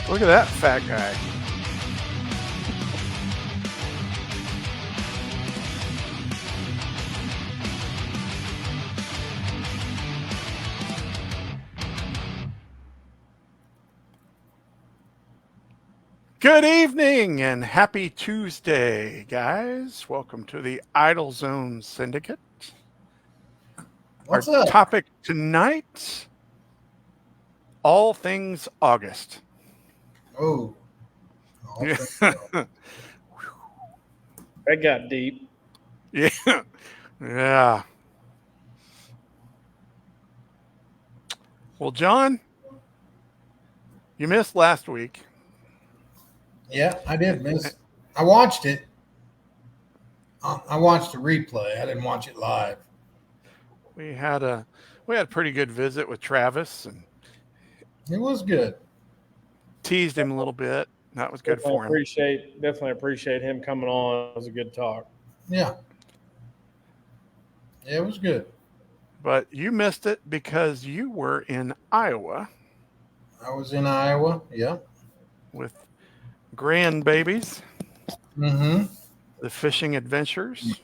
Look at that fat guy. Good evening and happy Tuesday, guys. Welcome to the Idle Zone Syndicate. What's Our up? topic tonight, all things August. Oh, Yeah. That got deep. Yeah. Yeah. Well, John, you missed last week. yeah, I did miss. I watched it. I watched the replay. I didn't watch it live. We had a pretty good visit with Travis and It was good. teased him a little bit. That was good Definitely for him. appreciate him coming on. It was a good talk. Yeah, it was good. But you missed it because you were in Iowa I was in Iowa. Yeah. with grandbabies, Mm-hmm. the fishing adventures.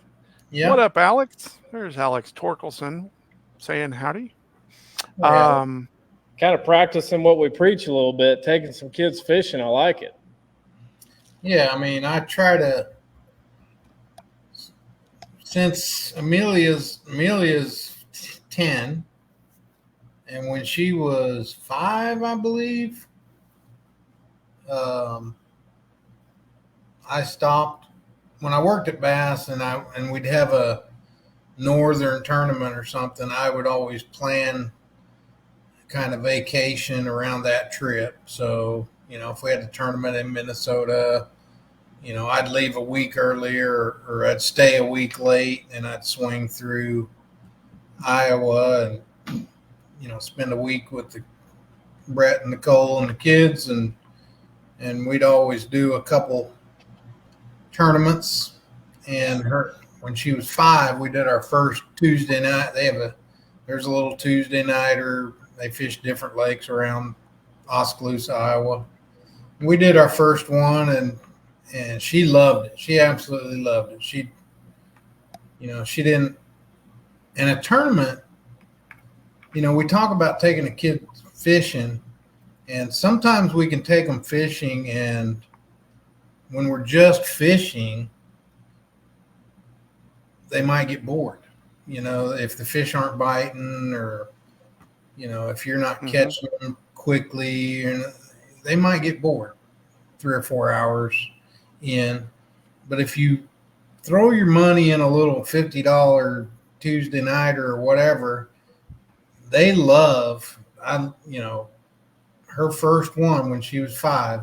Yeah. What up, Alex? There's Alex Torkelson saying howdy. Yeah. Kind of practicing what we preach a little bit, taking some kids fishing. I like it. Yeah. I mean, I try to. Since Amelia's 10, and when she was 5, I believe, I stopped when I worked at Bass, and we'd have a northern tournament or something. I would always plan kind of vacation around that trip. So, if we had a tournament in Minnesota, I'd leave a week earlier, or I'd stay a week late, and I'd swing through Iowa and spend a week with the Brett and Nicole and the kids, and we'd always do a couple tournaments. And when she was 5, we did our first Tuesday night. There's a little Tuesday nighter. They fish different lakes around Oskaloosa, Iowa. We did our first one, and she loved it. She absolutely loved it. She didn't. In a tournament, we talk about taking a kid fishing, and sometimes we can take them fishing, and when we're just fishing, they might get bored. If the fish aren't biting, or if you're not catching them quickly, and they might get bored 3 or 4 hours in. But if you throw your money in a little $50 Tuesday night or whatever, they love. Her first one when she was 5,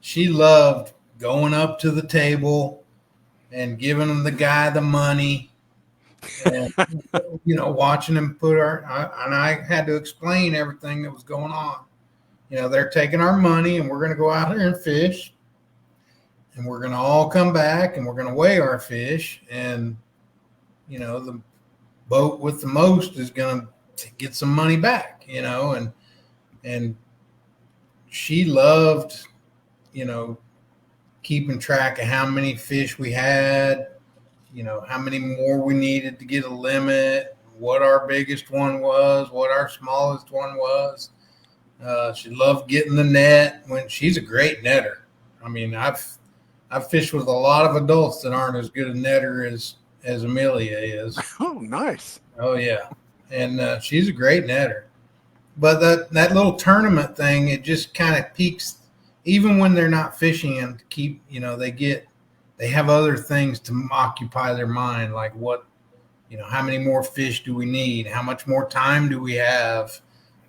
she loved going up to the table and giving the guy the money, and watching him and I had to explain everything that was going on. They're taking our money, and we're going to go out here and fish, and we're going to all come back, and we're going to weigh our fish, and the boat with the most is going to get some money back. And she loved keeping track of how many fish we had, how many more we needed to get a limit, what our biggest one was, what our smallest one was. She loved getting the net. When she's a great netter. I mean, I've fished with a lot of adults that aren't as good a netter as Amelia is. Oh, nice. Oh yeah, and she's a great netter. But that little tournament thing, it just kind of piques. Even when they're not fishing, and to keep, they have other things to occupy their mind, like how many more fish do we need? How much more time do we have?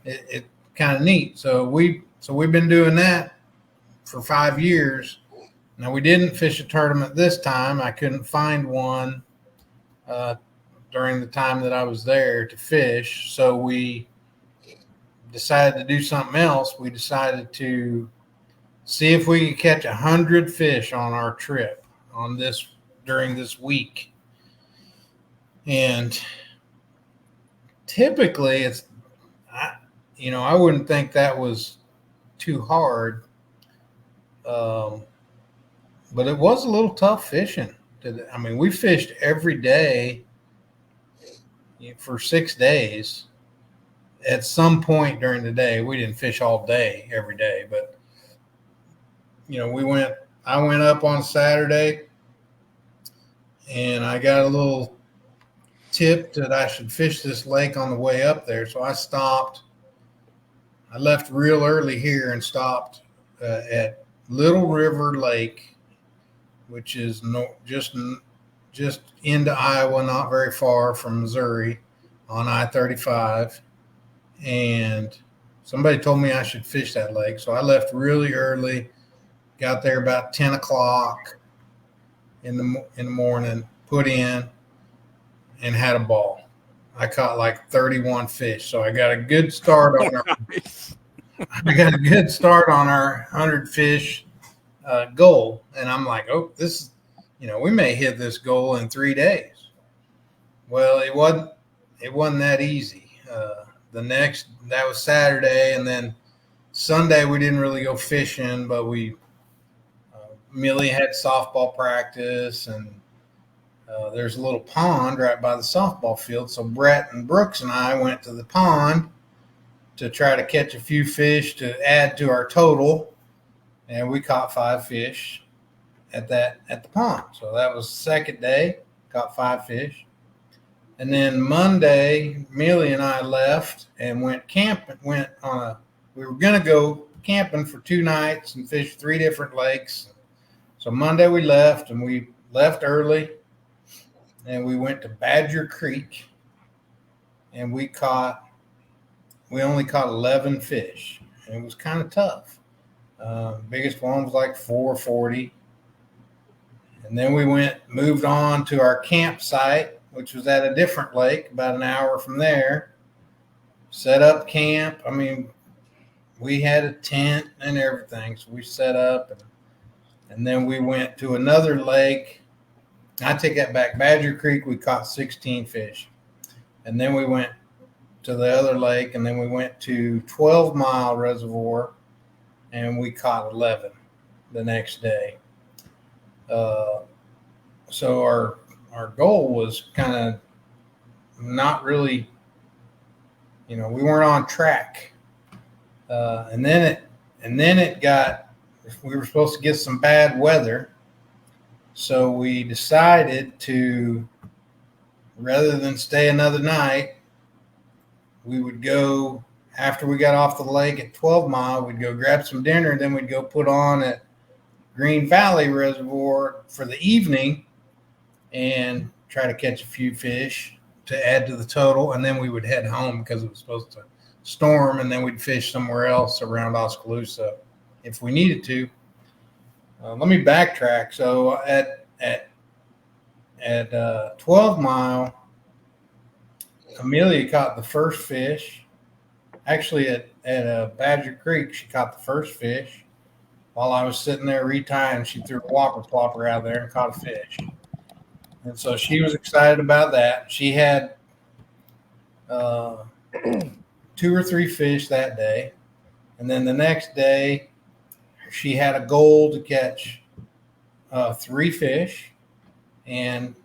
It kind of neat. So we've been doing that for 5 years. Now, we didn't fish a tournament this time. I couldn't find one during the time that I was there to fish. So we decided to do something else. We decided to see if we could catch 100 fish on our trip during this week. And typically I wouldn't think that was too hard. But it was a little tough fishing. I mean, we fished every day for 6 days. At some point during the day, we didn't fish all day every day, but I went up on Saturday and I got a little tip that I should fish this lake on the way up there. So I stopped. I left real early here and stopped at Little River Lake, which is just into Iowa, not very far from Missouri, on I-35. And somebody told me I should fish that lake. So I left really early, got there about 10 o'clock in the morning, put in, and had a ball. I caught like 31 fish. So I got a good start on I got a good start on our 100 fish goal. And I'm like, oh, this, we may hit this goal in 3 days. Well, it wasn't that easy. That was Saturday, and then Sunday we didn't really go fishing, but Millie had softball practice, and there's a little pond right by the softball field. So Brett and Brooks and I went to the pond to try to catch a few fish to add to our total, and we caught 5 fish at the pond. So that was the second day, caught 5 fish. And then Monday, Millie and I left and went camping. We were going to go camping for 2 nights and fish 3 different lakes. So Monday we left, and we left early, and we went to Badger Creek, and we only caught 11 fish. And it was kind of tough. Biggest one was like 440. And then we moved on to our campsite, which was at a different lake about an hour from there. Set up camp. I mean, we had a tent and everything, so we set up, and then we went to another lake. I take that back. Badger Creek, we caught 16 fish. And then we went to the other lake, and then we went to 12 Mile Reservoir, and we caught 11 the next day. So our goal was kind of not really, we weren't on track. And then we were supposed to get some bad weather. So we decided to, rather than stay another night, we would go, after we got off the lake at 12 Mile, we'd go grab some dinner, and then we'd go put on at Green Valley Reservoir for the evening and try to catch a few fish to add to the total. And then we would head home because it was supposed to storm, and then we'd fish somewhere else around Oskaloosa if we needed to. Let me backtrack. So at 12 Mile, Amelia caught the first fish. Actually, at Badger Creek, she caught the first fish. While I was sitting there retying, she threw a whopper plopper out there and caught a fish. And so she was excited about that. She had 2 or 3 fish that day. And then the next day, she had a goal to catch 3 fish and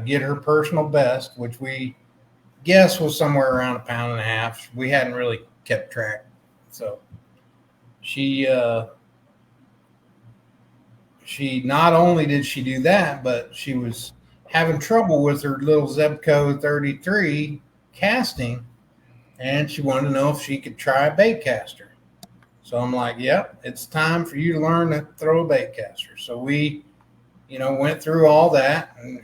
get her personal best, which we guess was somewhere around 1.5 pounds. We hadn't really kept track. So she not only did she do that, but she was having trouble with her little Zebco 33 casting, and she wanted to know if she could try a bait caster. So I'm like, yep, it's time for you to learn to throw a bait caster. So we, went through all that and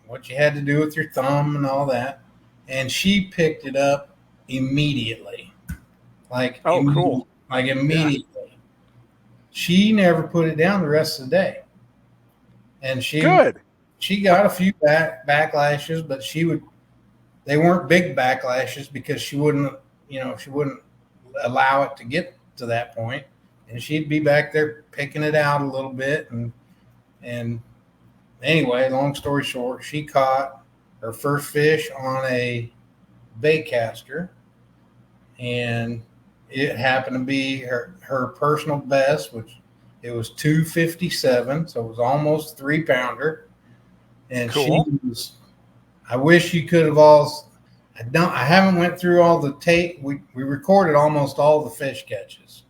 what you had to do with your thumb and all that. And she picked it up immediately. Cool. Like immediately. Yeah. She never put it down the rest of the day. And she got a few backlashes, but they weren't big backlashes because she wouldn't allow it to get to that point. And she'd be back there picking it out a little bit. And anyway, long story short, she caught her first fish on a bait caster, and it happened to be her personal best, which it was 257, so it was almost 3-pounder. And Cool. she was. I wish you could have all. I haven't went through all the tape. We recorded almost all the fish catches,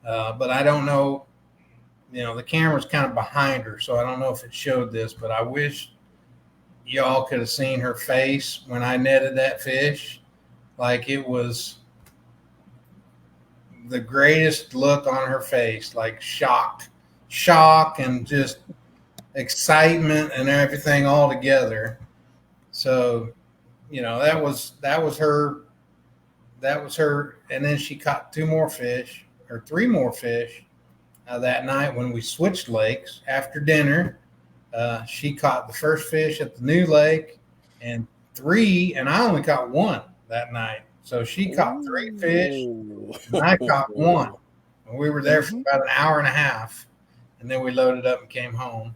but I don't know. The camera's kind of behind her, so I don't know if it showed this. But I wish y'all could have seen her face when I netted that fish. Like, it was the greatest look on her face, like shock, and just excitement and everything all together. So, that was her. And then she caught 3 more fish that night when we switched lakes after dinner. She caught the first fish at the new lake and 3, and I only caught 1 that night. So she caught 3 fish, and I caught 1. And we were there for about an hour and a half, and then we loaded up and came home.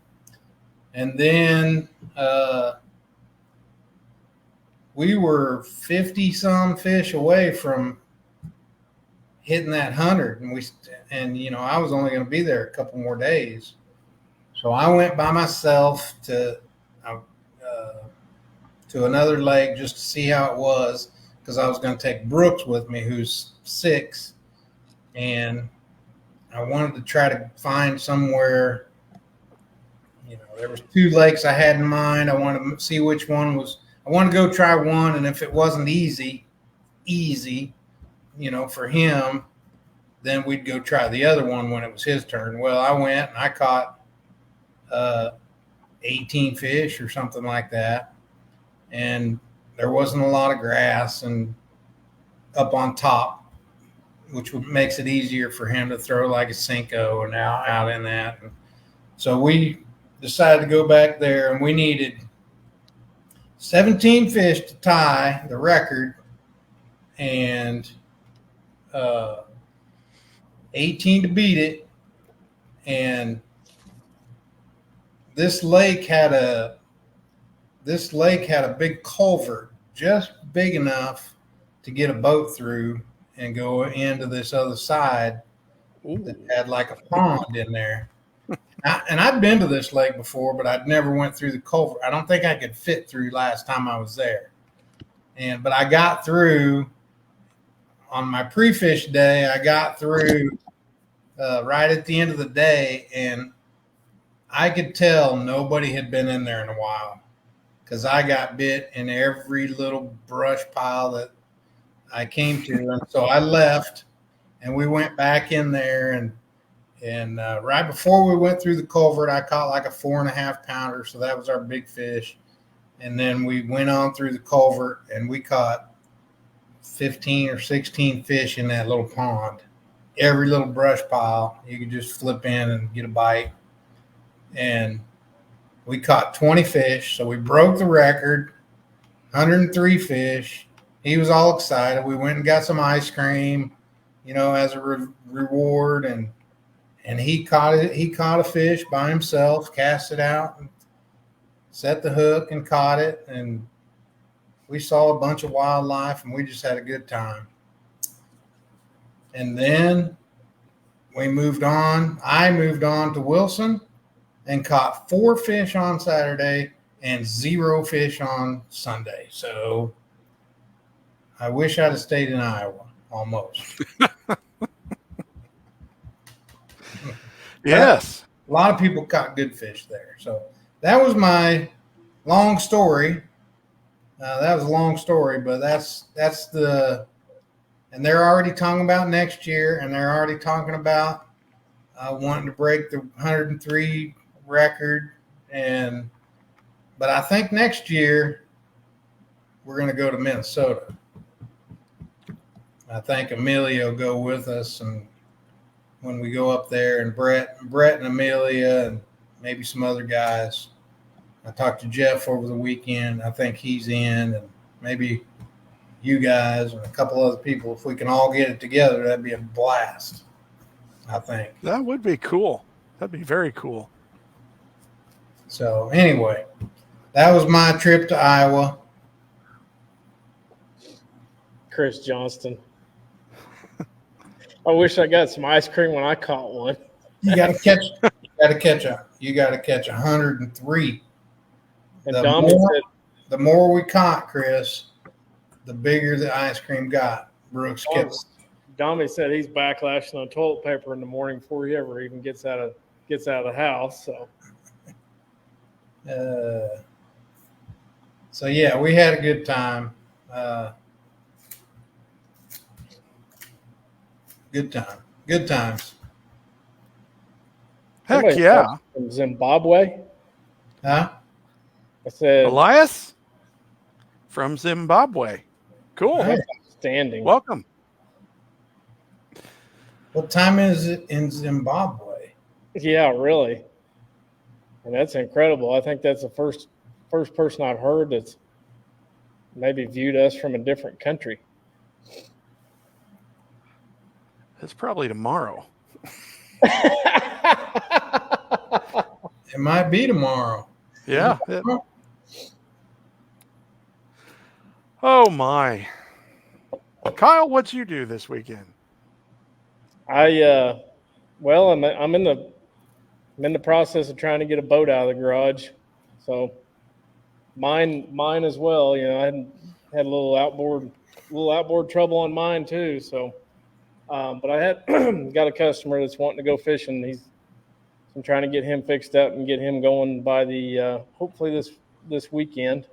And then we were 50-some fish away from hitting that 100, and I was only going to be there a couple more days. So I went by myself to another lake just to see how it was, because I was going to take Brooks with me, who's 6, and I wanted to try to find somewhere. There was 2 lakes I had in mind. I wanted to see which one was. I wanted to go try one, and if it wasn't easy, for him, then we'd go try the other one when it was his turn. Well, I went and I caught 18 fish or something like that, and there wasn't a lot of grass and up on top, which makes it easier for him to throw like a Cinco and out in that. And so we decided to go back there, and we needed 17 fish to tie the record and 18 to beat it. And this lake had a big culvert, just big enough to get a boat through and go into this other side. Ooh. That had like a pond in there. And I'd been to this lake before, but I'd never went through the culvert. I don't think I could fit through last time I was there. But I got through on my pre-fish day. I got through right at the end of the day, and I could tell nobody had been in there in a while, because I got bit in every little brush pile that I came to. And so I left, and we went back in there, and right before we went through the culvert, I caught like a 4.5-pounder. So that was our big fish. And then we went on through the culvert, and we caught 15 or 16 fish in that little pond. Every little brush pile, you could just flip in and get a bite. And we caught 20 fish. So we broke the record, 103 fish. He was all excited. We went and got some ice cream, as a reward. And he caught it. He caught a fish by himself, cast it out, and set the hook and caught it. And we saw a bunch of wildlife, and we just had a good time. And then we moved on. I moved on to Wilson and caught 4 fish on Saturday and 0 fish on Sunday. So I wish I'd have stayed in Iowa almost. Yes. A lot of people caught good fish there. So that was my long story. That was a long story, but that's and they're already talking about next year, and they're already talking about wanting to break the 103 record. But I think next year we're going to go to Minnesota. I think Amelia will go with us, and when we go up there, and Brett and Amelia and maybe some other guys. I talked to Jeff over the weekend. I think he's in, and maybe you guys and a couple other people. If we can all get it together, that'd be a blast, I think. That would be cool. That'd be very cool. So anyway, that was my trip to Iowa. Chris Johnston. I wish I got some ice cream when I caught one. You got to catch. You got to catch 103. And The Dommy more, said, the more we caught, Chris, the bigger the ice cream got. Brooks kept. Dommy said he's backlashing on toilet paper in the morning before he ever even gets out of the house. So yeah, we had a good time. Good times. Heck Somebody yeah. called from Zimbabwe. Huh? I said, Elias from Zimbabwe. Cool. Hey. outstanding. Welcome. What time is it in Zimbabwe? Yeah, really. And that's incredible. I think that's the first person I've heard that's maybe viewed us from a different country. It's probably tomorrow. It might be tomorrow. Yeah. Oh my. Kyle, what'd you do this weekend? Well, I'm in the process of trying to get a boat out of the garage. So mine as well. You know, I had a little outboard trouble on mine too. So, but I had got a customer that's wanting to go fishing. I'm trying to get him fixed up and get him going by the hopefully this weekend.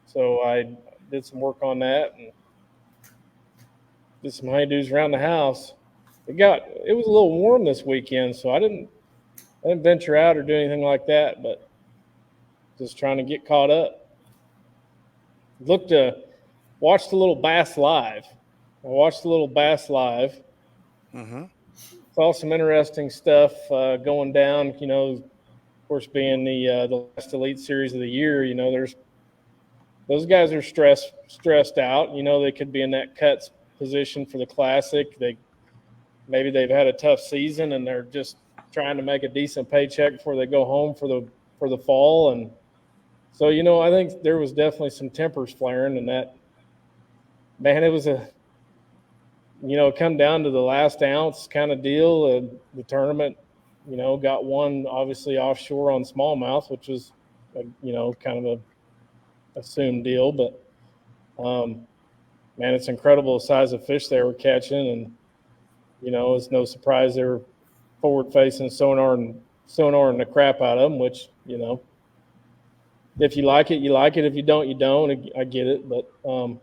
So I did some work on that and did some honeydews around the house. It was a little warm this weekend, so I didn't venture out or do anything like that, but just trying to get caught up. Watched a little bass live. Mm-hmm. Saw some interesting stuff going down. You know, of course, being the last Elite Series of the year, you know, those guys are stressed out. You know, they could be in that cuts position for the Classic. Maybe they've had a tough season and they're just trying to make a decent paycheck before they go home for the fall. And so, you know, I think there was definitely some tempers flaring, and that, man, it was come down to the last ounce kind of deal. The tournament, you know, got one obviously offshore on smallmouth, which was, kind of a assumed deal. But, man, it's incredible the size of fish they were catching. And, you know, it's no surprise they were forward-facing sonar and the crap out of them, which, you know, if you like it, you like it. If you don't, you don't. I get it. But so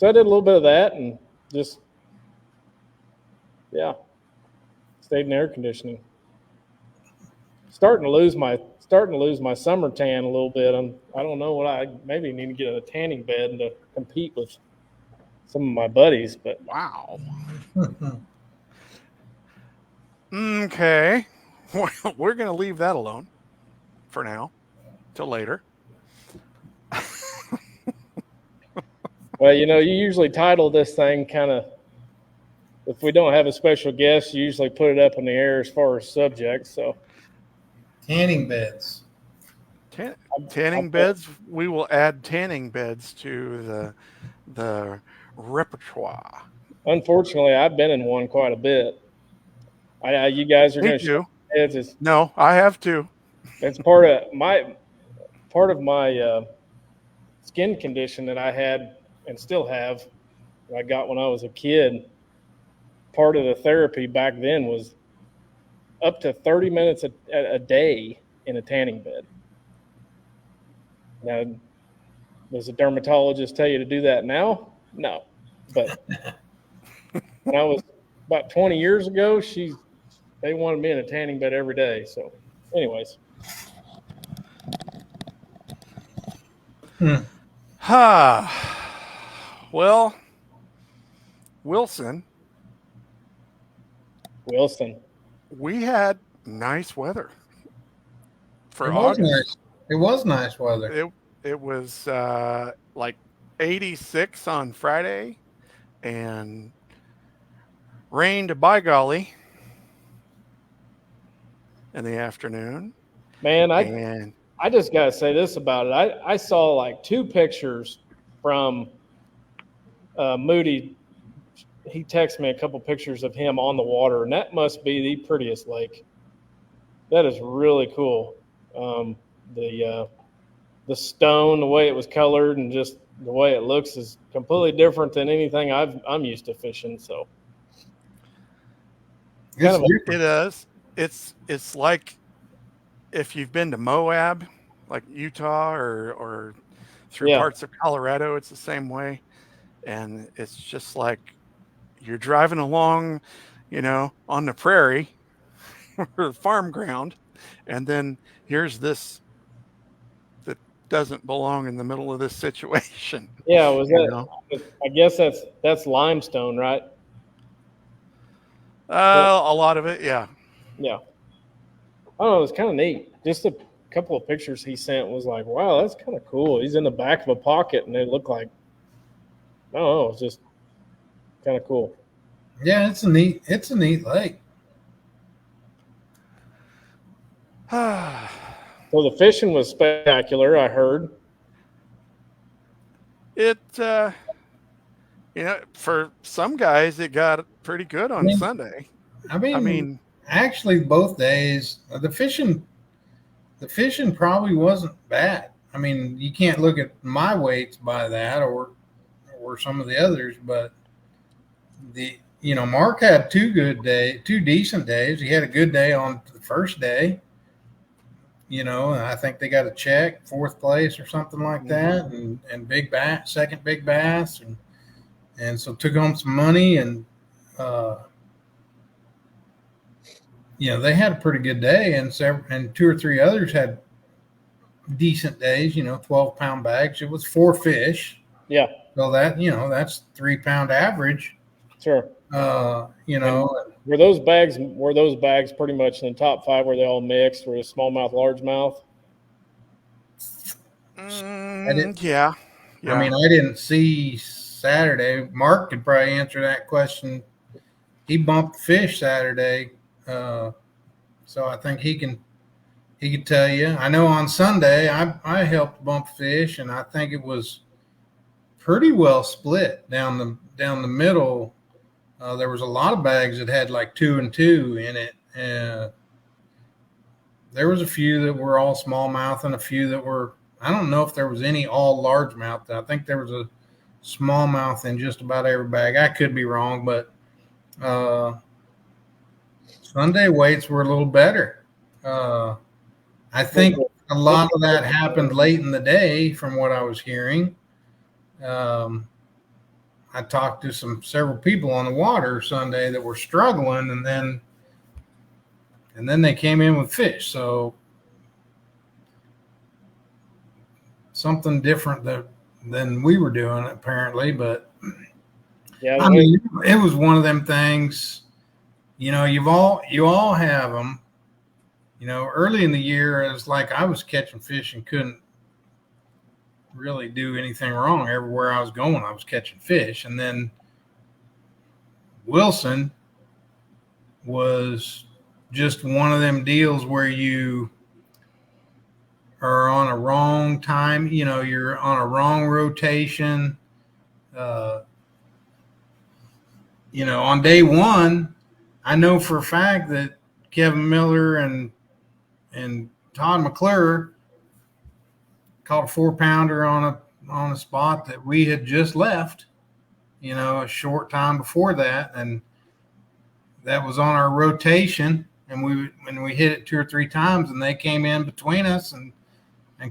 I did a little bit of that and just, yeah, stayed in air conditioning. Starting to lose my summer tan a little bit. I don't know what I maybe need to get a tanning bed and to compete with some of my buddies. But Wow. Okay. Well, we're going to leave that alone for now till later. well, you know, you usually title this thing kind of, if we don't have a special guest, you usually put it up in the air as far as subjects. So Tanning beds. Tanning beds. We will add tanning beds to the repertoire. Unfortunately, I've been in one quite a bit. You guys are going to shake your heads. No, I have to. It's part of my skin condition that I had and still have. I got when I was a kid. Part of the therapy back then was up to 30 minutes a day in a tanning bed. Now, does a dermatologist tell you to do that now? No. But when I was about 20 years ago, they wanted me in a tanning bed every day. So, anyways. Well, Wilson, we had nice weather for August. Nice. It was nice weather. It was like 86 on Friday and rained by golly in the afternoon. Man, I just got to say this about it. I saw like two pictures from Moody. he texted me a couple pictures of him on the water, and that must be the prettiest lake. That is really cool. The stone, the way it was colored, and just the way it looks is completely different than anything I'm used to fishing. So It's It is. It's like if you've been to Moab, like Utah or through Yeah. parts of Colorado, it's the same way. And it's just like you're driving along, on the prairie or farm ground, and then here's this that doesn't belong in the middle of this situation. Yeah, was You that? know? I guess that's limestone, right? A lot of it, yeah. Yeah. I don't know. It was kind of neat. Just a couple of pictures he sent was like, wow, that's kind of cool. He's in the back of a pocket, and it looked like, I don't know, it's just kind of cool. Yeah, it's a neat lake. So the fishing was spectacular, I heard. It, for some guys, it got pretty good on Sunday. I mean, actually, both days the fishing probably wasn't bad. I mean, you can't look at my weights by that or some of the others, but Mark had two decent days. He had a good day on the first day. And I think they got a check, 4th place or something like that, and big bass, second big bass, and so took home some money, and they had a pretty good day, and 2 or 3 others had decent days. 12-pound bags. It was 4 fish. Yeah. So that's 3-pound average. Sure. Were those bags pretty much in the top 5? Were they all mixed? Were they smallmouth, largemouth? Yeah. I mean, I didn't see Saturday. Mark could probably answer that question. He bumped fish Saturday, so I think he could tell you. I know on Sunday I helped bump fish, and I think it was pretty well split down the middle. There was a lot of bags that had like 2 and 2 in it. There was a few that were all smallmouth and a few that were, I don't know if there was any all largemouth. I think there was a smallmouth in just about every bag. I could be wrong, but Sunday weights were a little better. I think a lot of that happened late in the day from what I was hearing. I talked to several people on the water Sunday that were struggling, and then they came in with fish. So something different than we were doing apparently, but yeah, I mean, it was one of them things. You all have them. Early in the year, it was like I was catching fish and couldn't really do anything wrong. Everywhere I was going, I was catching fish. And then Wilson was just one of them deals where you are on a wrong time. You're on a wrong rotation. On day one, I know for a fact that Kevin Miller and Todd McClure caught a 4-pounder on a spot that we had just left, a short time before that, and that was on our rotation, and we hit it 2 or 3 times, and they came in between us and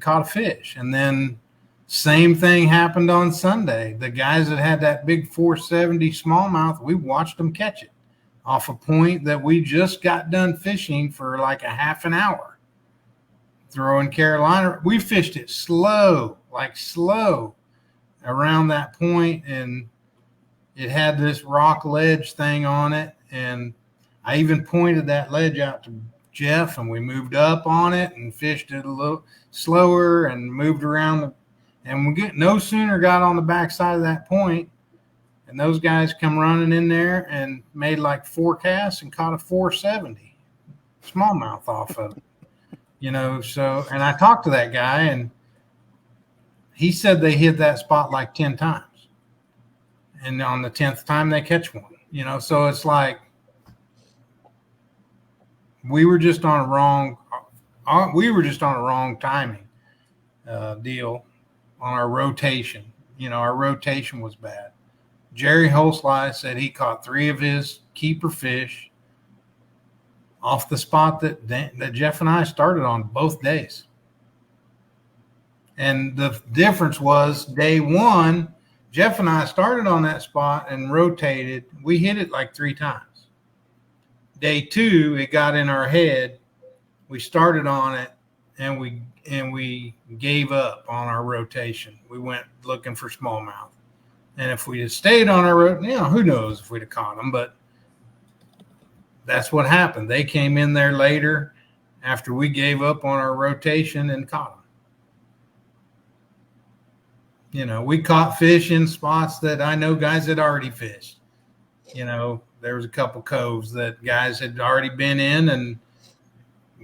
caught a fish. And then same thing happened on Sunday. The guys that had that big 470 smallmouth, we watched them catch it off a point that we just got done fishing for like a half an hour. Throwing Carolina, we fished it slow around that point, and it had this rock ledge thing on it, and I even pointed that ledge out to Jeff, and we moved up on it and fished it a little slower and moved around and we no sooner got on the backside of that point, and those guys come running in there and made like 4 casts and caught a 470 smallmouth off of it. So, and I talked to that guy, and he said they hit that spot like 10 times. and on the 10th time they catch one. So it's like we were just on a wrong timing deal on our rotation. Our rotation was bad. Jerry Holsly said he caught 3 of his keeper fish off the spot that Jeff and I started on both days. And the difference was day 1, Jeff and I started on that spot and rotated. We hit it like 3 times. Day 2, it got in our head. We started on it and we gave up on our rotation. We went looking for smallmouth. And if we had stayed on our road, who knows if we'd have caught them, but that's what happened. They came in there later after we gave up on our rotation and caught them. We caught fish in spots that I know guys had already fished. There was a couple coves that guys had already been in, and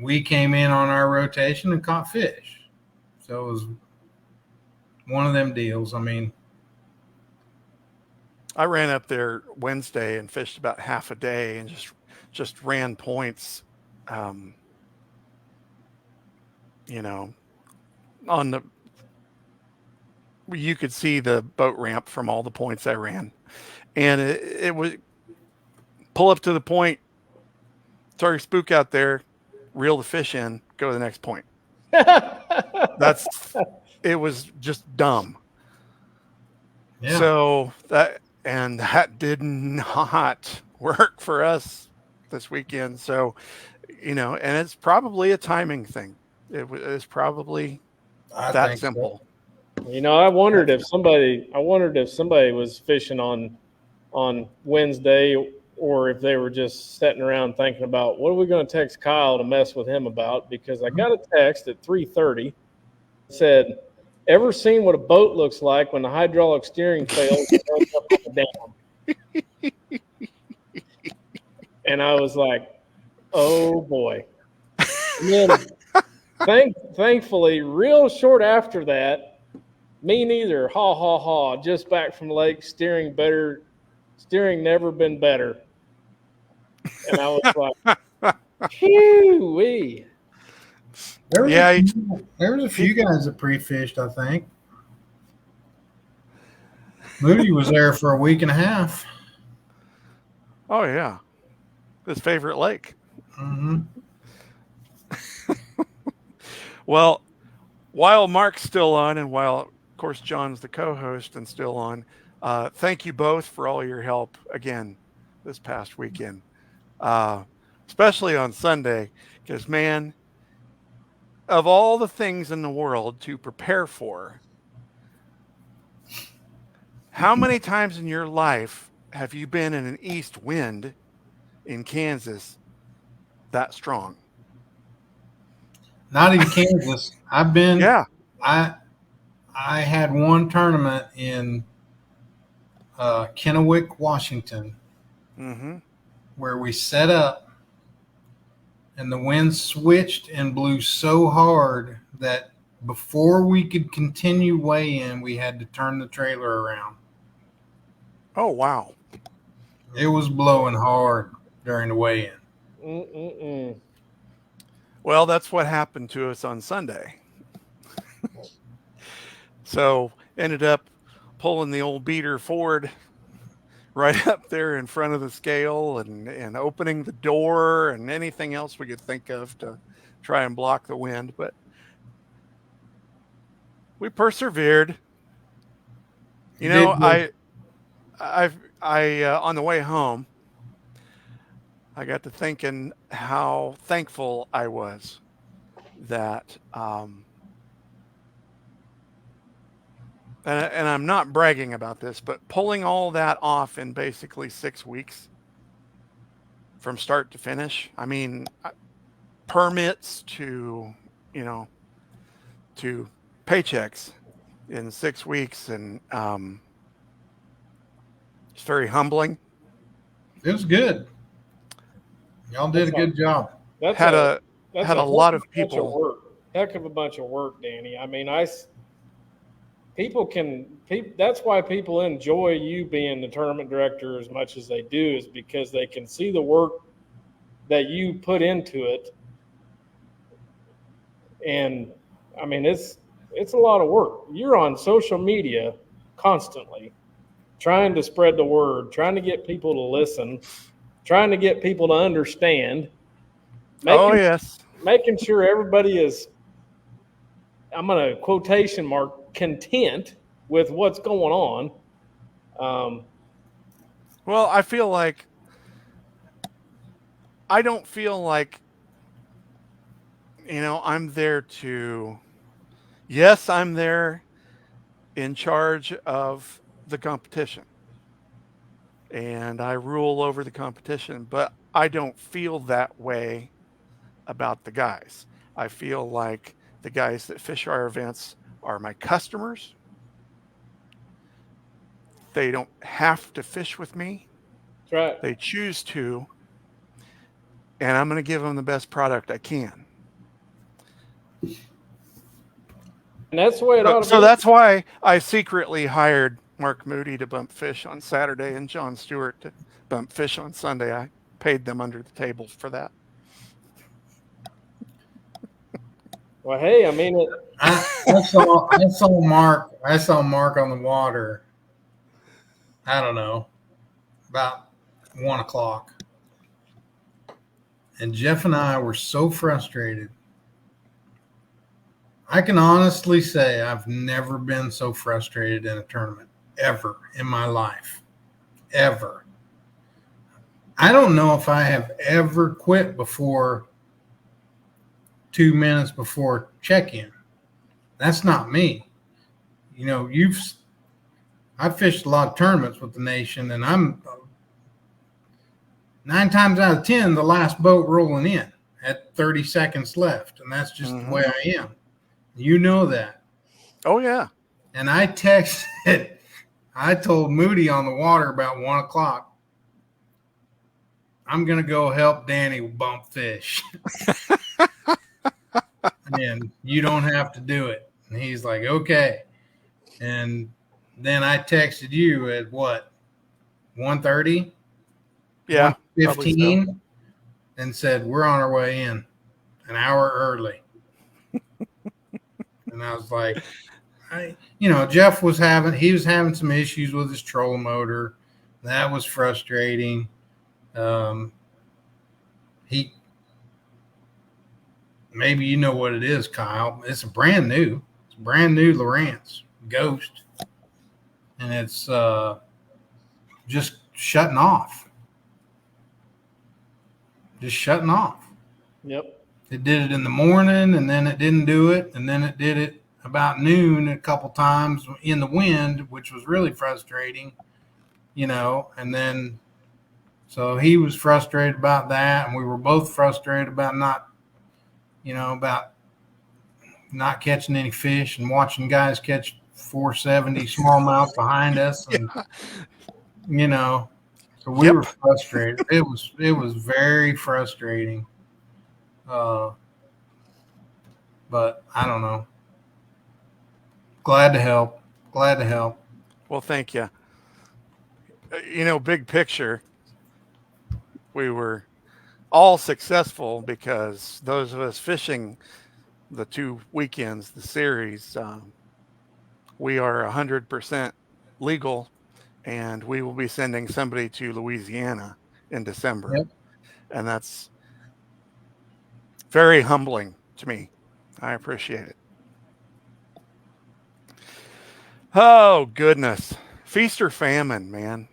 we came in on our rotation and caught fish. So it was one of them deals. I mean, I ran up there Wednesday and fished about half a day and just ran points, on you could see the boat ramp from all the points I ran, and it was pull up to the point, throw your spook out there, reel the fish in, go to the next point. It was just dumb. Yeah. So that did not work for us this weekend. So, and it's probably a timing thing. It's probably that simple. So. I wondered if somebody was fishing on Wednesday, or if they were just sitting around thinking about what are we going to text Kyle to mess with him about, because I got a text at 3:30 said, "Ever seen what a boat looks like when the hydraulic steering fails and goes up and down?" And I was like, "Oh boy!" And then, thankfully, real short after that, me neither. Ha ha ha! Just back from lake, steering better. Steering never been better. And I was like, "Phew-wee." There was a few guys that pre-fished, I think. Moody was there for a week and a half. Oh yeah, his favorite lake. Mm-hmm. Well, while Mark's still on, and while of course John's the co-host and still on, thank you both for all your help again this past weekend, especially on Sunday, because man, of all the things in the world to prepare for, how many times in your life have you been in an east wind in Kansas that strong? Not in Kansas. I've been. Yeah. I had one tournament in Kennewick, Washington, where we set up, and the wind switched and blew so hard that before we could continue weigh-in, we had to turn the trailer around. Oh, wow. It was blowing hard during the weigh-in. Well, that's what happened to us on Sunday. So ended up pulling the old beater forward right up there in front of the scale and opening the door and anything else we could think of to try and block the wind. But we persevered. I on the way home, I got to thinking how thankful I was that, and I'm not bragging about this, but pulling all that off in basically 6 weeks from start to finish. I mean, permits to paychecks in 6 weeks, and it's very humbling. It was good. Y'all did a good job. Had a lot of people. Heck of a bunch of work, Danny. I mean, that's why people enjoy you being the tournament director as much as they do, is because they can see the work that you put into it. And I mean, it's a lot of work. You're on social media constantly trying to spread the word, trying to get people to listen, trying to get people to understand, Yes. making sure everybody is, I'm going to quotation mark, content with what's going on. Well, I don't feel like, I'm there to, yes, I'm there in charge of the competition and I rule over the competition, but I don't feel that way about the guys. I feel like the guys that fish our events are my customers. They don't have to fish with me. That's right. They choose to, and I'm going to give them the best product I can. And that's the way it ought to be. So that's why I secretly hired Mark Moody to bump fish on Saturday and John Stewart to bump fish on Sunday. I paid them under the table for that. Well, hey, I mean, I saw Mark on the water. I don't know, about 1:00, and Jeff and I were so frustrated. I can honestly say I've never been so frustrated in a tournament ever in my life, ever. I don't know if I have ever quit before 2 minutes before check-in. That's not me. I've fished a lot of tournaments with the nation, and I'm 9 times out of 10 the last boat rolling in at 30 seconds left, and that's just the way I am. You know that. Oh yeah. And I told Moody on the water about 1:00. I'm gonna go help Danny bump fish. And you don't have to do it. And he's like, okay. And then I texted you at what, 1:30? Yeah. 1:15, so. and said, we're on our way in an hour early. And I was like, Jeff was having some issues with his trolling motor. That was frustrating. Maybe you know what it is, Kyle. It's brand new Lowrance Ghost, and it's just shutting off. Yep. It did it in the morning, and then it didn't do it, and then it did it about noon a couple times in the wind, which was really frustrating, and then so he was frustrated about that, and we were both frustrated about not catching any fish and watching guys catch 470 smallmouth behind us, and so we were frustrated. It was very frustrating. But I don't know. Glad to help. Well, thank you. Big picture, we were all successful because those of us fishing the 2 weekends, the series, we are 100% legal, and we will be sending somebody to Louisiana in December. Yep. And that's very humbling to me. I appreciate it. Oh, goodness. Feast or famine, man.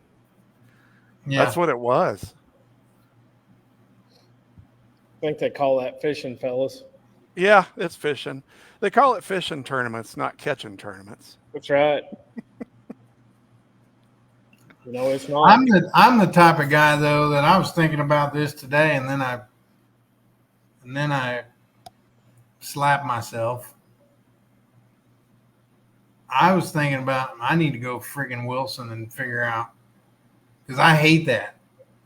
Yeah. That's what it was. I think they call that fishing, fellas. Yeah, it's fishing. They call it fishing tournaments, not catching tournaments. That's right. It's not. I'm the type of guy, though, that I was thinking about this today, and then I slapped myself. I was thinking about I need to go friggin' Wilson and figure out, because I hate that.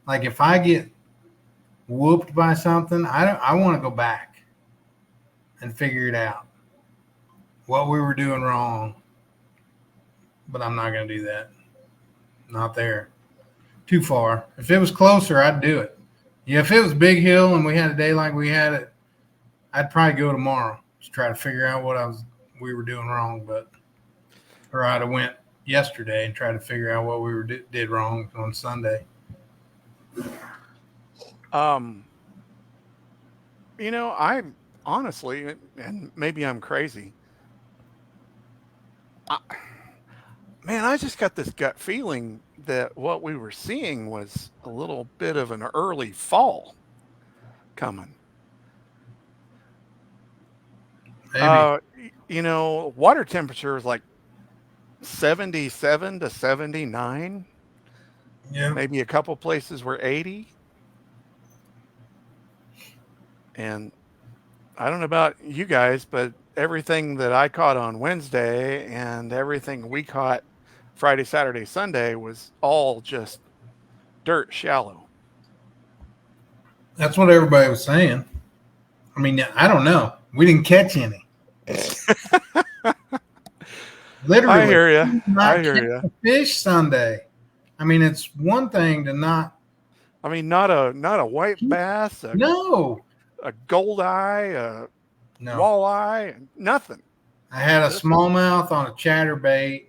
Like, if I get whooped by something, I want to go back and figure it out, what we were doing wrong, but I'm not going to do that. Not there. Too far. If it was closer, I'd do it. Yeah, if it was Big Hill and we had a day like we had it, I'd probably go tomorrow to try to figure out what we were doing wrong. Or I'd have went yesterday and tried to figure out what we did wrong on Sunday. I honestly, and maybe I'm crazy. I just got this gut feeling that what we were seeing was a little bit of an early fall coming. Maybe. Water temperature is like 77 to 79. Yeah. Maybe a couple places were 80. And I don't know about you guys, but everything that I caught on Wednesday and everything we caught Friday, Saturday, Sunday was all just dirt shallow. That's what everybody was saying. I mean, I don't know. We didn't catch any. Literally. I hear you. Fish Sunday. I mean, it's one thing to not. I mean, not a white bass. No. A goldeye, a walleye, nothing. I had a smallmouth on a chatterbait,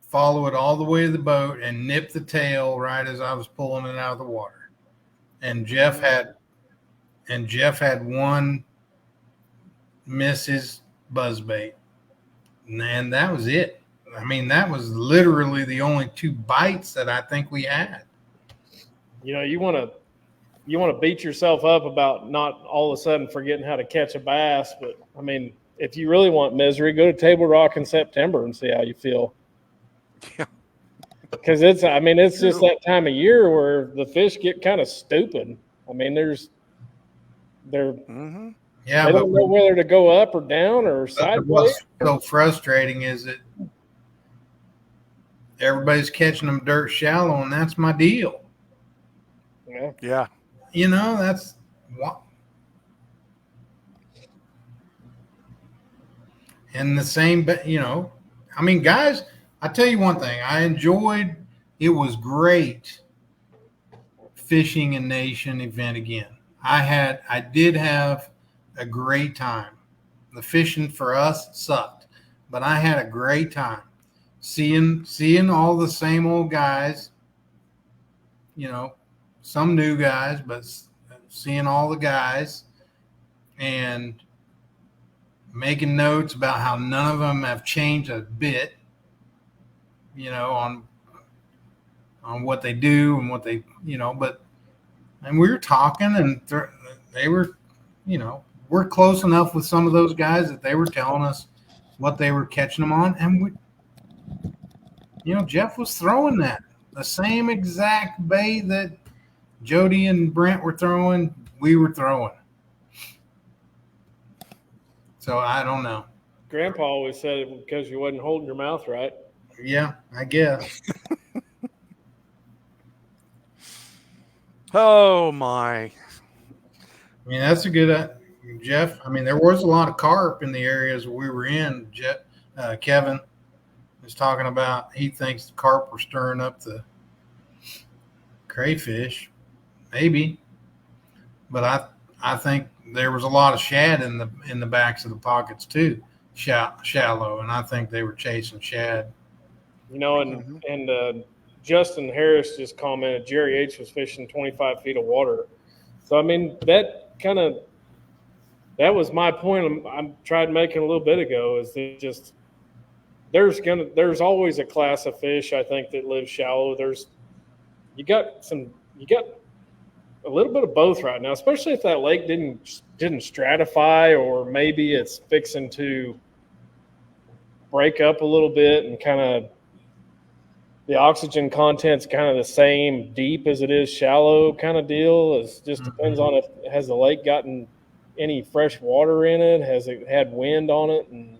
follow it all the way to the boat, and nip the tail right as I was pulling it out of the water. And Jeff had one miss his buzzbait, and that was it. I mean, that was literally the only 2 bites that I think we had. You want to beat yourself up about not all of a sudden forgetting how to catch a bass, but I mean, if you really want misery, go to Table Rock in September and see how you feel. Yeah. Because it's just that time of year where the fish get kind of stupid. I mean, they don't know whether to go up or down or sideways. What's so frustrating is that everybody's catching them dirt shallow, and that's my deal. Yeah. That's what. And the same, I mean, guys, I tell you one thing, it was great fishing a nation event again. I did have a great time. The fishing for us sucked, but I had a great time seeing all the same old guys, some new guys, but seeing all the guys and making notes about how none of them have changed a bit, on what they do and what they, and we were talking and they were, we're close enough with some of those guys that they were telling us what they were catching them on. And Jeff was throwing the same exact bait that Jody and Brent were throwing, we were throwing. So I don't know. Grandpa always said it because you wasn't holding your mouth right. Yeah, I guess. Oh my! I mean, that's a good, Jeff. I mean, there was a lot of carp in the areas we were in. Kevin was talking about he thinks the carp were stirring up the crayfish, maybe. But I think there was a lot of shad in the backs of the pockets too, shallow, and I think they were chasing shad. And Justin Harris just commented Jerry H was fishing 25 feet of water. So I mean that was my point I tried making a little bit ago, is that just there's always a class of fish I think that live shallow. You got a little bit of both right now, especially if that lake didn't stratify, or maybe it's fixing to break up a little bit and kind of the oxygen content's kind of the same deep as it is shallow kind of deal. It just depends on if has the lake gotten any fresh water in it, has it had wind on it, and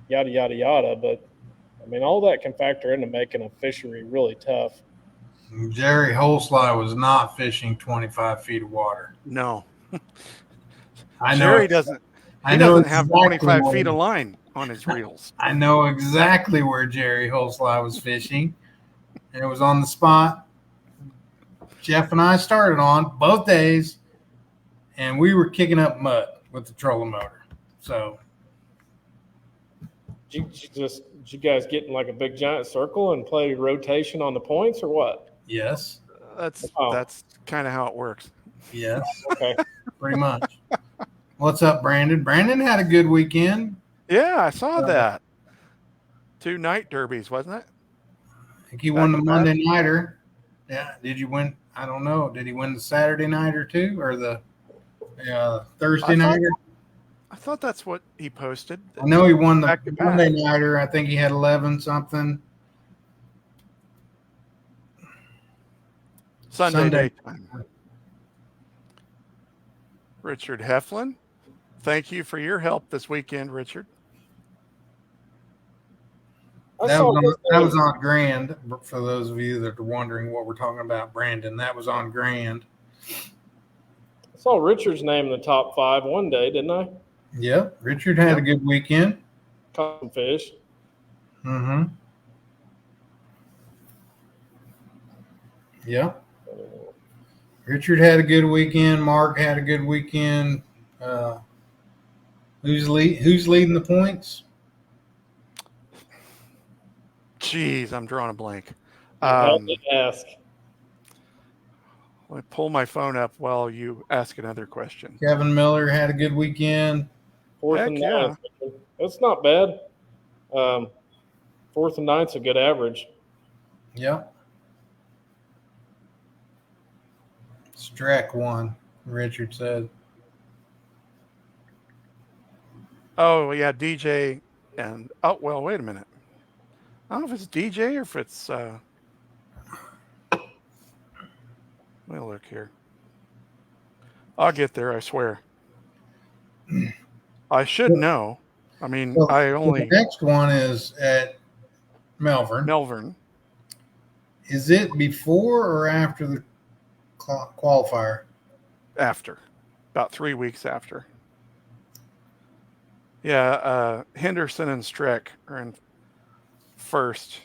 yada yada yada. But I mean, all that can factor into making a fishery really tough. Jerry Holsly was not fishing 25 feet of water. No. I know. Jerry doesn't. He doesn't have 25 feet of line. on his reels. I know exactly where Jerry Holsly was fishing, and it was on the spot Jeff and I started on both days, and we were kicking up mud with the trolling motor. So Did you guys get in like a big giant circle and play rotation on the points or what? yes, That's kind of how it works. yes, Okay. pretty much. What's up, Brandon? Brandon had a good weekend. Yeah, I saw that. 2 night derbies, wasn't it? I think he won the Back to Monday nighter. Yeah. Did you win? I don't know. Did he win the Saturday nighter too, or the Thursday nighter? I thought that's what he posted. I know he won the Back to back. Monday nighter. I think he had 11 something. Sunday daytime. Richard Heflin, thank you for your help this weekend, Richard. That was on Grand. For those of you that are wondering what we're talking about, Brandon, that was on Grand. I saw Richard's name in the top 5 one day, didn't I? Yep. Richard had a good weekend. Caught some fish. Mm-hmm. Yeah. Richard had a good weekend. Mark had a good weekend. Who's leading the points? Jeez, I'm drawing a blank. I did ask. Let me pull my phone up while you ask another question. Kevin Miller had a good weekend. 4th and 9th. That's not bad. 4th and 9th's a good average. Yep. Streck won, Richard said. Oh, yeah, DJ and wait a minute. I don't know if it's DJ or if it's let me look here. I'll get there, I swear. I should know. I mean, Well, the next one is at Melbourne. Melbourne. Is it before or after the qualifier? After. About 3 weeks after. Yeah, Henderson and Streck are in first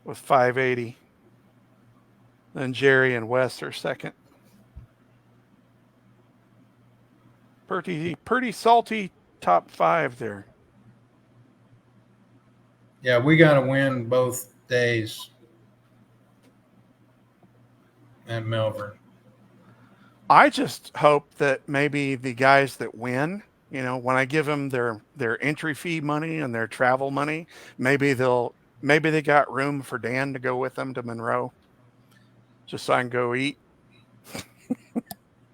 with 580. Then Jerry and West are second. Pretty salty top 5 there. Yeah, we got to win both days at Melbourne. I just hope that maybe the guys that win, when I give them their entry fee money and their travel money, maybe they got room for Dan to go with them to Monroe, just so I can go eat.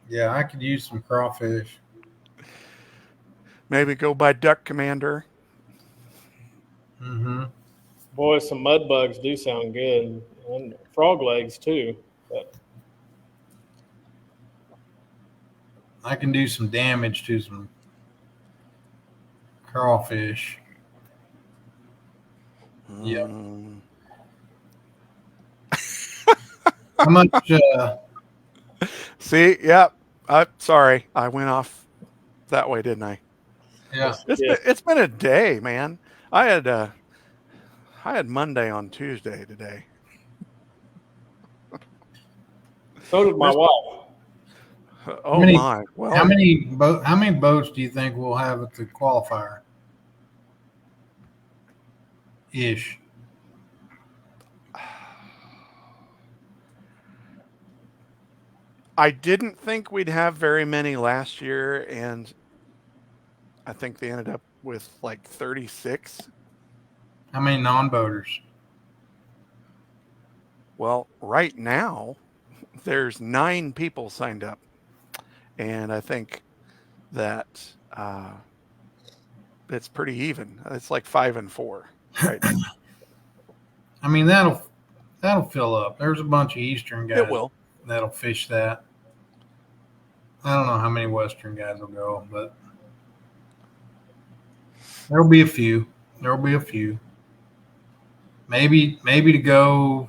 Yeah, I could use some crawfish. Maybe go by Duck Commander. Mm-hmm. Boy, some mud bugs do sound good, and frog legs too. But I can do some damage to some crawfish. Yep. How much? See, yep. Sorry, I went off that way, didn't I? Yeah. It's been a day, man. I had Monday on Tuesday today. so did my wife. Oh my! Well, how many boats do you think we'll have at the qualifier? Ish. I didn't think we'd have very many last year, and I think they ended up with like 36. How many non-boaters? Well, right now, there's 9 people signed up, and I think that it's pretty even. It's like 5 and 4 right now. I mean, that'll fill up. There's a bunch of Eastern guys. It will. That'll fish that. I don't know how many Western guys will go, but there'll be a few. Maybe to go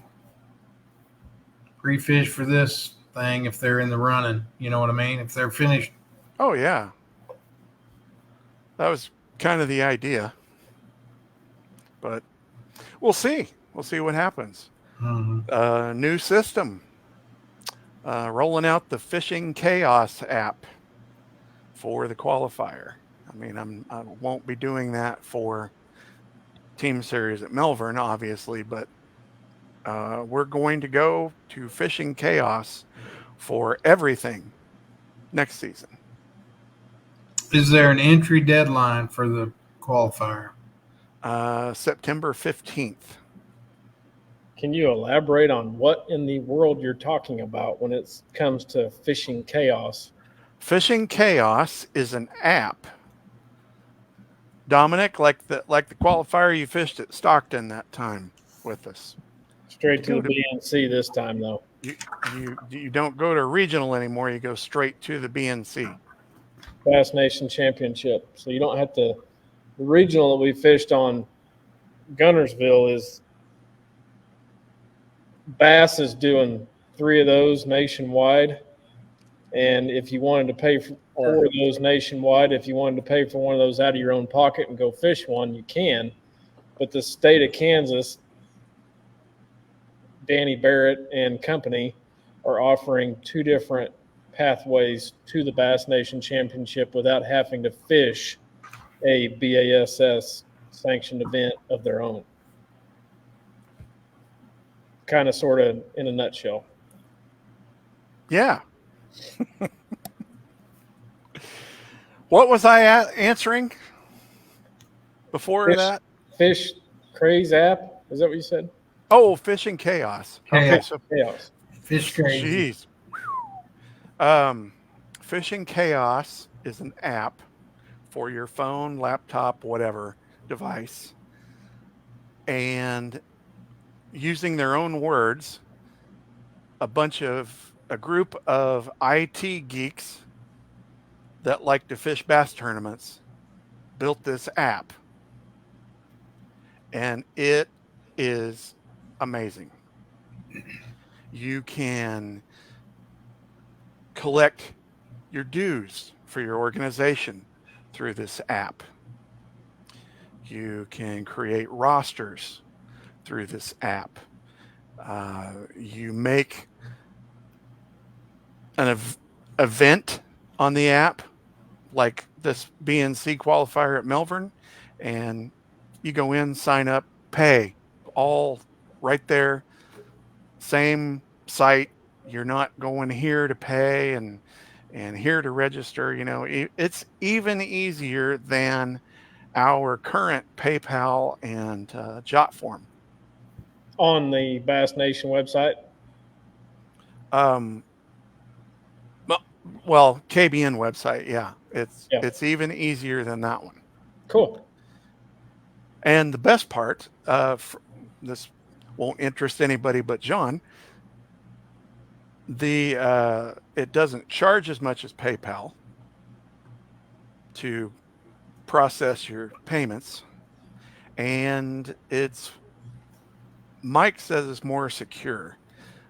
pre-fish for this thing if they're in the running. You know what I mean? If they're finished. Oh yeah. That was kind of the idea, but we'll see. We'll see what happens. New system. Rolling out the Fishing Chaos app for the qualifier. I mean, I won't be doing that for Team Series at Melbourne, obviously, but we're going to go to Fishing Chaos for everything next season. Is there an entry deadline for the qualifier? September 15th. Can you elaborate on what in the world you're talking about when it comes to Fishing Chaos? Fishing Chaos is an app. Dominic, like the qualifier you fished at Stockton that time with us. Straight to the BNC this time, though. You don't go to regional anymore. You go straight to the BNC. Bass Nation Championship. So you don't have to. The regional that we fished on Gunnersville is Bass is doing 3 of those nationwide. And if you wanted to pay for 4 of those nationwide, if you wanted to pay for one of those out of your own pocket and go fish one, you can. But the state of Kansas, Danny Barrett and company are offering 2 different pathways to the Bass Nation Championship without having to fish a BASS sanctioned event of their own. Kind of, sort of, in a nutshell. Yeah. What was I answering before that? Fish Craze app? Is that what you said? Oh, Fishing Chaos. Okay, so Chaos. Fish crazy. Jeez. Fishing Chaos is an app for your phone, laptop, whatever device. And using their own words, a group of IT geeks that like to fish bass tournaments built this app. And it is amazing. You can collect your dues for your organization through this app. You can create rosters through this app. You make an event on the app, like this BNC qualifier at Melbourne, and you go in, sign up, pay, all right there, same site. You're not going here to pay and here to register. You know, it's even easier than our current PayPal and JotForm. On the Bass Nation website? Well, KBN website, yeah. It's even easier than that one. Cool. And the best part, this won't interest anybody but John, it doesn't charge as much as PayPal to process your payments, and Mike says it's more secure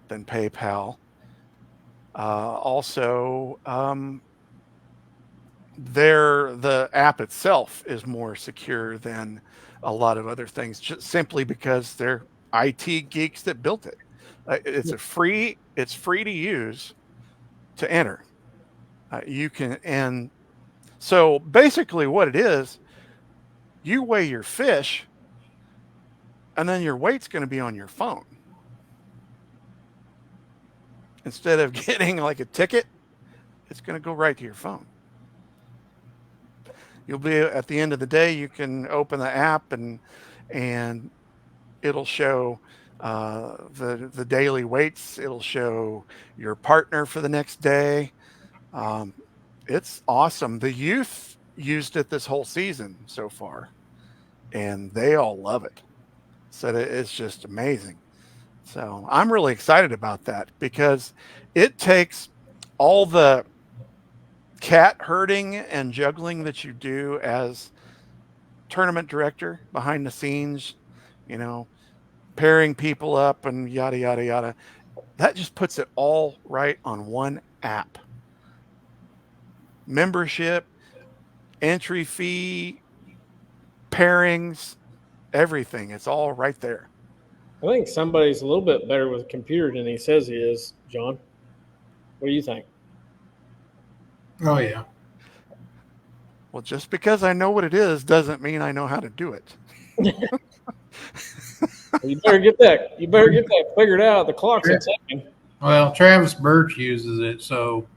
than PayPal. Also, the app itself is more secure than a lot of other things, just simply because they're IT geeks that built it. It's free to use, to enter. You can, and so basically what it is, you weigh your fish, and then your weight's going to be on your phone. Instead of getting like a ticket, it's going to go right to your phone. You'll be, at the end of the day, you can open the app and it'll show the daily weights. It'll show your partner for the next day. It's awesome. The youth used it this whole season so far, and they all love it. So it's just amazing. So I'm really excited about that, because it takes all the cat herding and juggling that you do as tournament director behind the scenes, you know, pairing people up and yada, yada, yada. That just puts it all right on one app. Membership, entry fee, pairings, everything. It's all right there. I think somebody's a little bit better with a computer than he says he is, John. What do you think? Oh yeah. Well, just because I know what it is doesn't mean I know how to do it. You better get that. You better get that figured out. The clock's a ticking. Well, Travis Birch uses it, so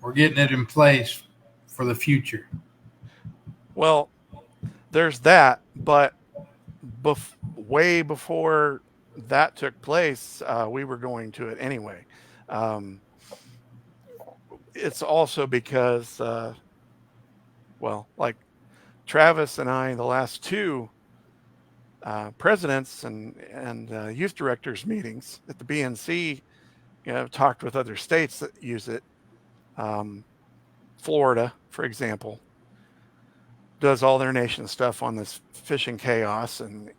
we're getting it in place for the future. Well, there's that, but way before that took place, we were going to it anyway. It's also because, like Travis and I, the last two presidents and youth directors meetings at the BNC, talked with other states that use it. Florida, for example, does all their nation stuff on this fishing chaos, and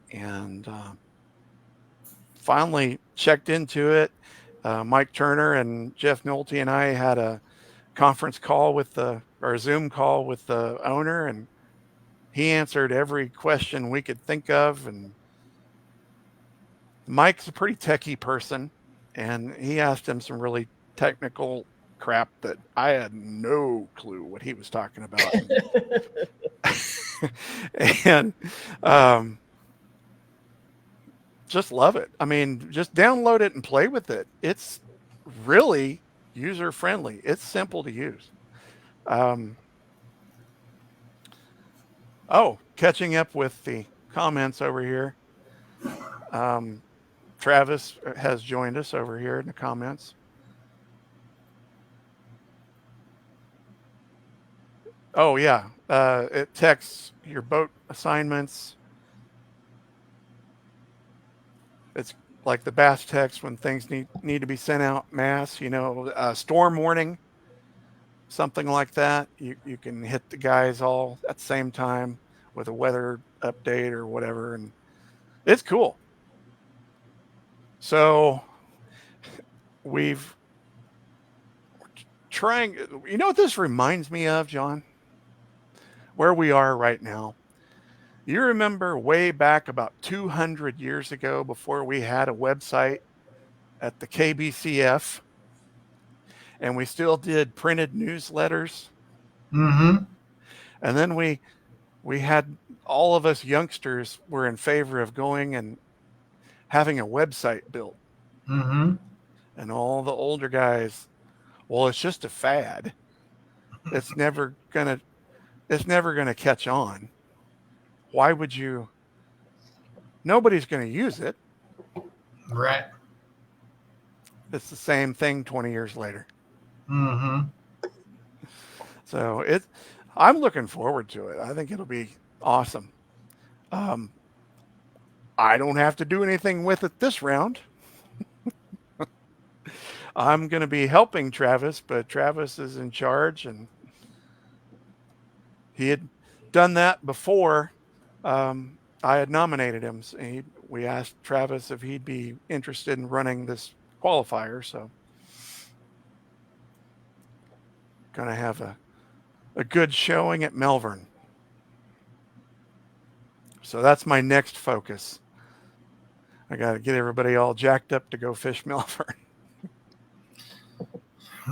finally checked into it. Mike Turner and Jeff Nolte and I had a conference call or Zoom call with the owner, and he answered every question we could think of. And Mike's a pretty techie person, and he asked him some really technical crap that I had no clue what he was talking about. And just love it. I mean, just download it and play with it. It's really user friendly. It's simple to use. Catching up with the comments over here. Travis has joined us over here in the comments. Oh yeah, it texts your boat assignments. It's like the bass text when things need to be sent out mass, storm warning, something like that. You can hit the guys all at the same time with a weather update or whatever, and it's cool. So we've trying, what this reminds me of, John? Where we are right now. You remember way back about 200 years ago, before we had a website at the KBCF, and we still did printed newsletters. Mm-hmm. And then we had, all of us youngsters were in favor of going and having a website built. Mm-hmm. And all the older guys, well, it's just a fad. It's never gonna catch on. Why would you? Nobody's going to use it. Right. It's the same thing 20 years later. Mm-hmm. So I'm looking forward to it. I think it'll be awesome. I don't have to do anything with it this round. I'm going to be helping Travis, but Travis is in charge, and he had done that before. I had nominated him. So we asked Travis if he'd be interested in running this qualifier. So going to have a good showing at Melbourne. So that's my next focus. I got to get everybody all jacked up to go fish Melbourne.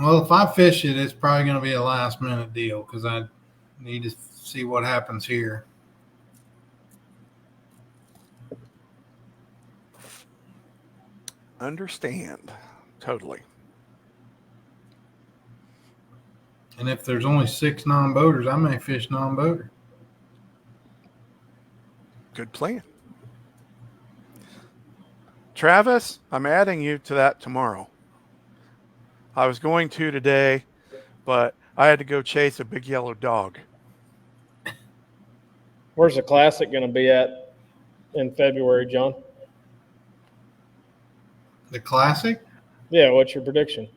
Well, if I fish it, it's probably going to be a last minute deal because I need to see what happens here. Understand. Totally. And if there's only 6 non-boaters, I may fish non-boater. Good plan. Travis, I'm adding you to that tomorrow. I was going to today, but I had to go chase a big yellow dog. Where's the Classic going to be at in February, John? The Classic? Yeah, what's your prediction?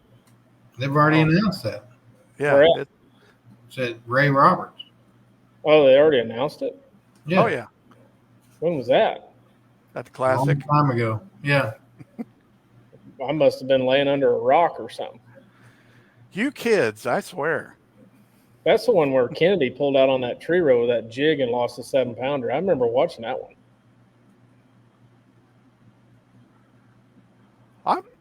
They've already announced that. Yeah. It's at Ray Roberts. Oh, they already announced it? Yeah. Oh, yeah. When was that? At the A long Classic. time ago. Yeah. I must have been laying under a rock or something. You kids, I swear. That's the one where Kennedy pulled out on that tree row with that jig and lost a 7-pounder. I remember watching that one.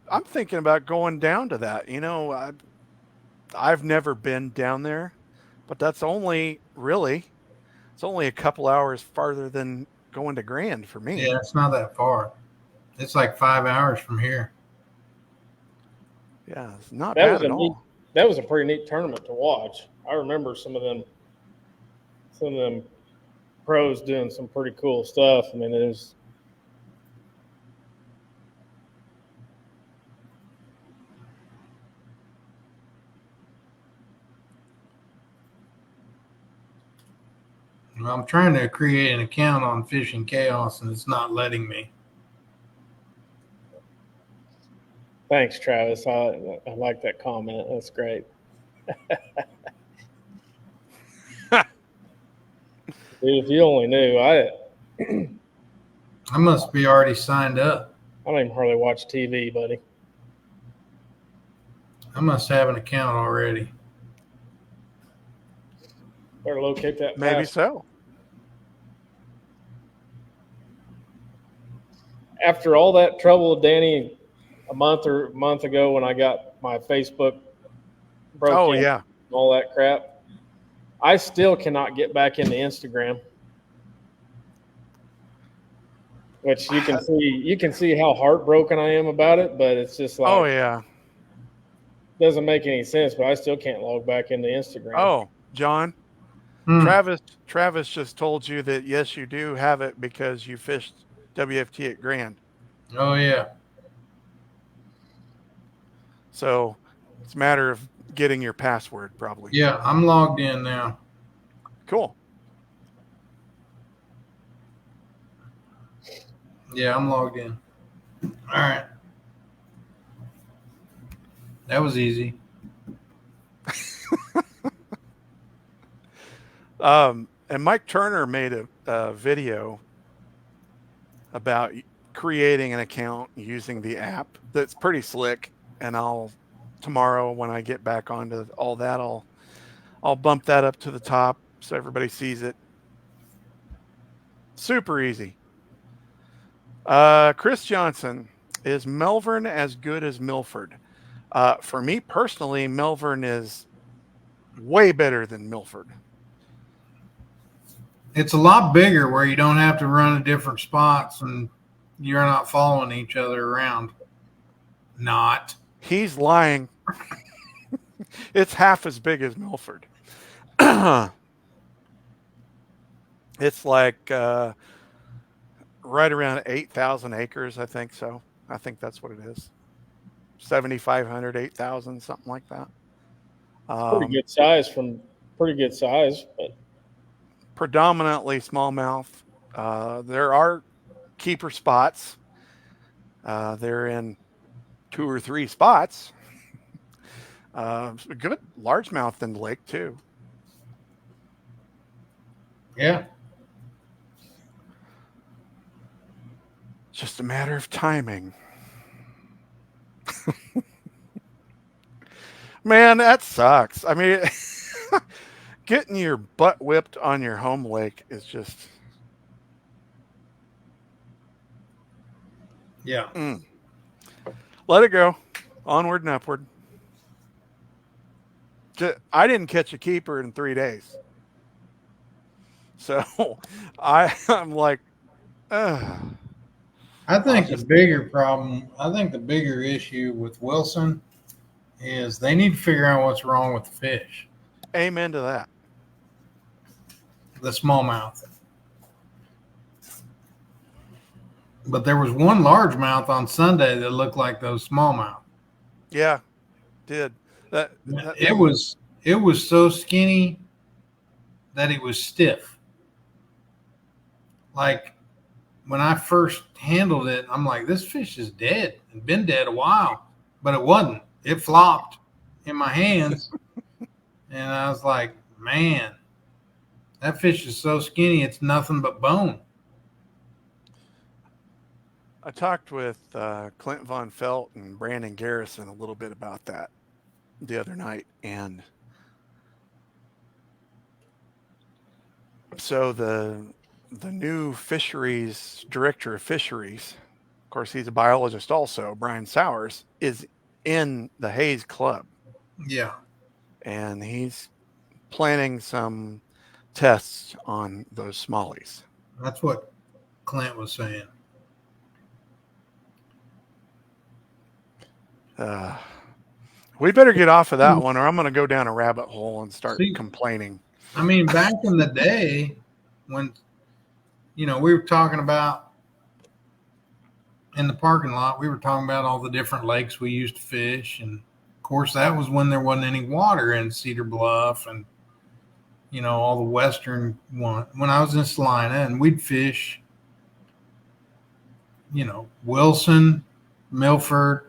I'm thinking about going down to that. I've never been down there, but that's only really it's only a couple hours farther than going to Grand for me. Yeah, it's not that far. It's like 5 hours from here. Yeah, it's not That bad was at a neat. all. That was a pretty neat tournament to watch. I remember some of them pros doing some pretty cool stuff. I mean, it was. Well, I'm trying to create an account on Fishing Chaos, and it's not letting me. Thanks, Travis. I like that comment. That's great. Dude, if you only knew, I must be already signed up. I don't even hardly watch TV, buddy. I must have an account already. Better locate that. Maybe fast. so. After all that trouble with Danny a month ago when I got my Facebook broken, Oh yeah. all that crap, I still cannot get back into Instagram. Which you can see how heartbroken I am about it, but it's just like, Oh yeah. doesn't make any sense. But I still can't log back into Instagram. Oh, John, Travis just told you that yes, you do have it because you fished WFT at Grand. Oh yeah. So it's a matter of getting your password, probably. Yeah, I'm logged in now. Cool. Yeah, I'm logged in. All right. That was easy. And Mike Turner made a video about creating an account using the app. That's pretty slick. And tomorrow when I get back onto all that, I'll bump that up to the top so everybody sees it. Super easy. Chris Johnson, is Melbourne as good as Milford? For me personally, Melbourne is way better than Milford. It's a lot bigger where you don't have to run to different spots and you're not following each other around. Not. He's lying. It's half as big as Milford. It's like right around 8,000 acres, I think so. I think that's what it is. 7,500, 8,000, something like that. Pretty good size but Predominantly smallmouth. There are keeper spots. They're in 2 or 3 spots. Good largemouth in the lake too. Yeah. It's just a matter of timing. Man, that sucks. I mean, getting your butt whipped on your home lake is just. Yeah. Let it go. Onward and upward. I didn't catch a keeper in 3 days. So I'm like, I think the bigger issue with Wilson is they need to figure out what's wrong with the fish, amen to that. the smallmouth. But there was one largemouth on Sunday that looked like those smallmouth. Yeah, did. It was so skinny that it was stiff. Like when I first handled it, I'm like, this fish is dead and been dead a while, but it wasn't. It flopped in my hands, and I was like, man, that fish is so skinny, it's nothing but bone. I talked with Clint Von Felt and Brandon Garrison a little bit about that the other night, and So the new fisheries director of fisheries, of course, he's a biologist also, Brian Sowers, is in the Hayes Club, Yeah, and he's planning some tests on those smallies. that's what Clint was saying. We better get off of that one, or I'm going to go down a rabbit hole and start See, complaining. I mean, back in the day when, we were talking about in the parking lot, we were talking about all the different lakes we used to fish. And of course, that was when there wasn't any water in Cedar Bluff and, all the western one. When I was in Salina, and we'd fish, Wilson, Milford,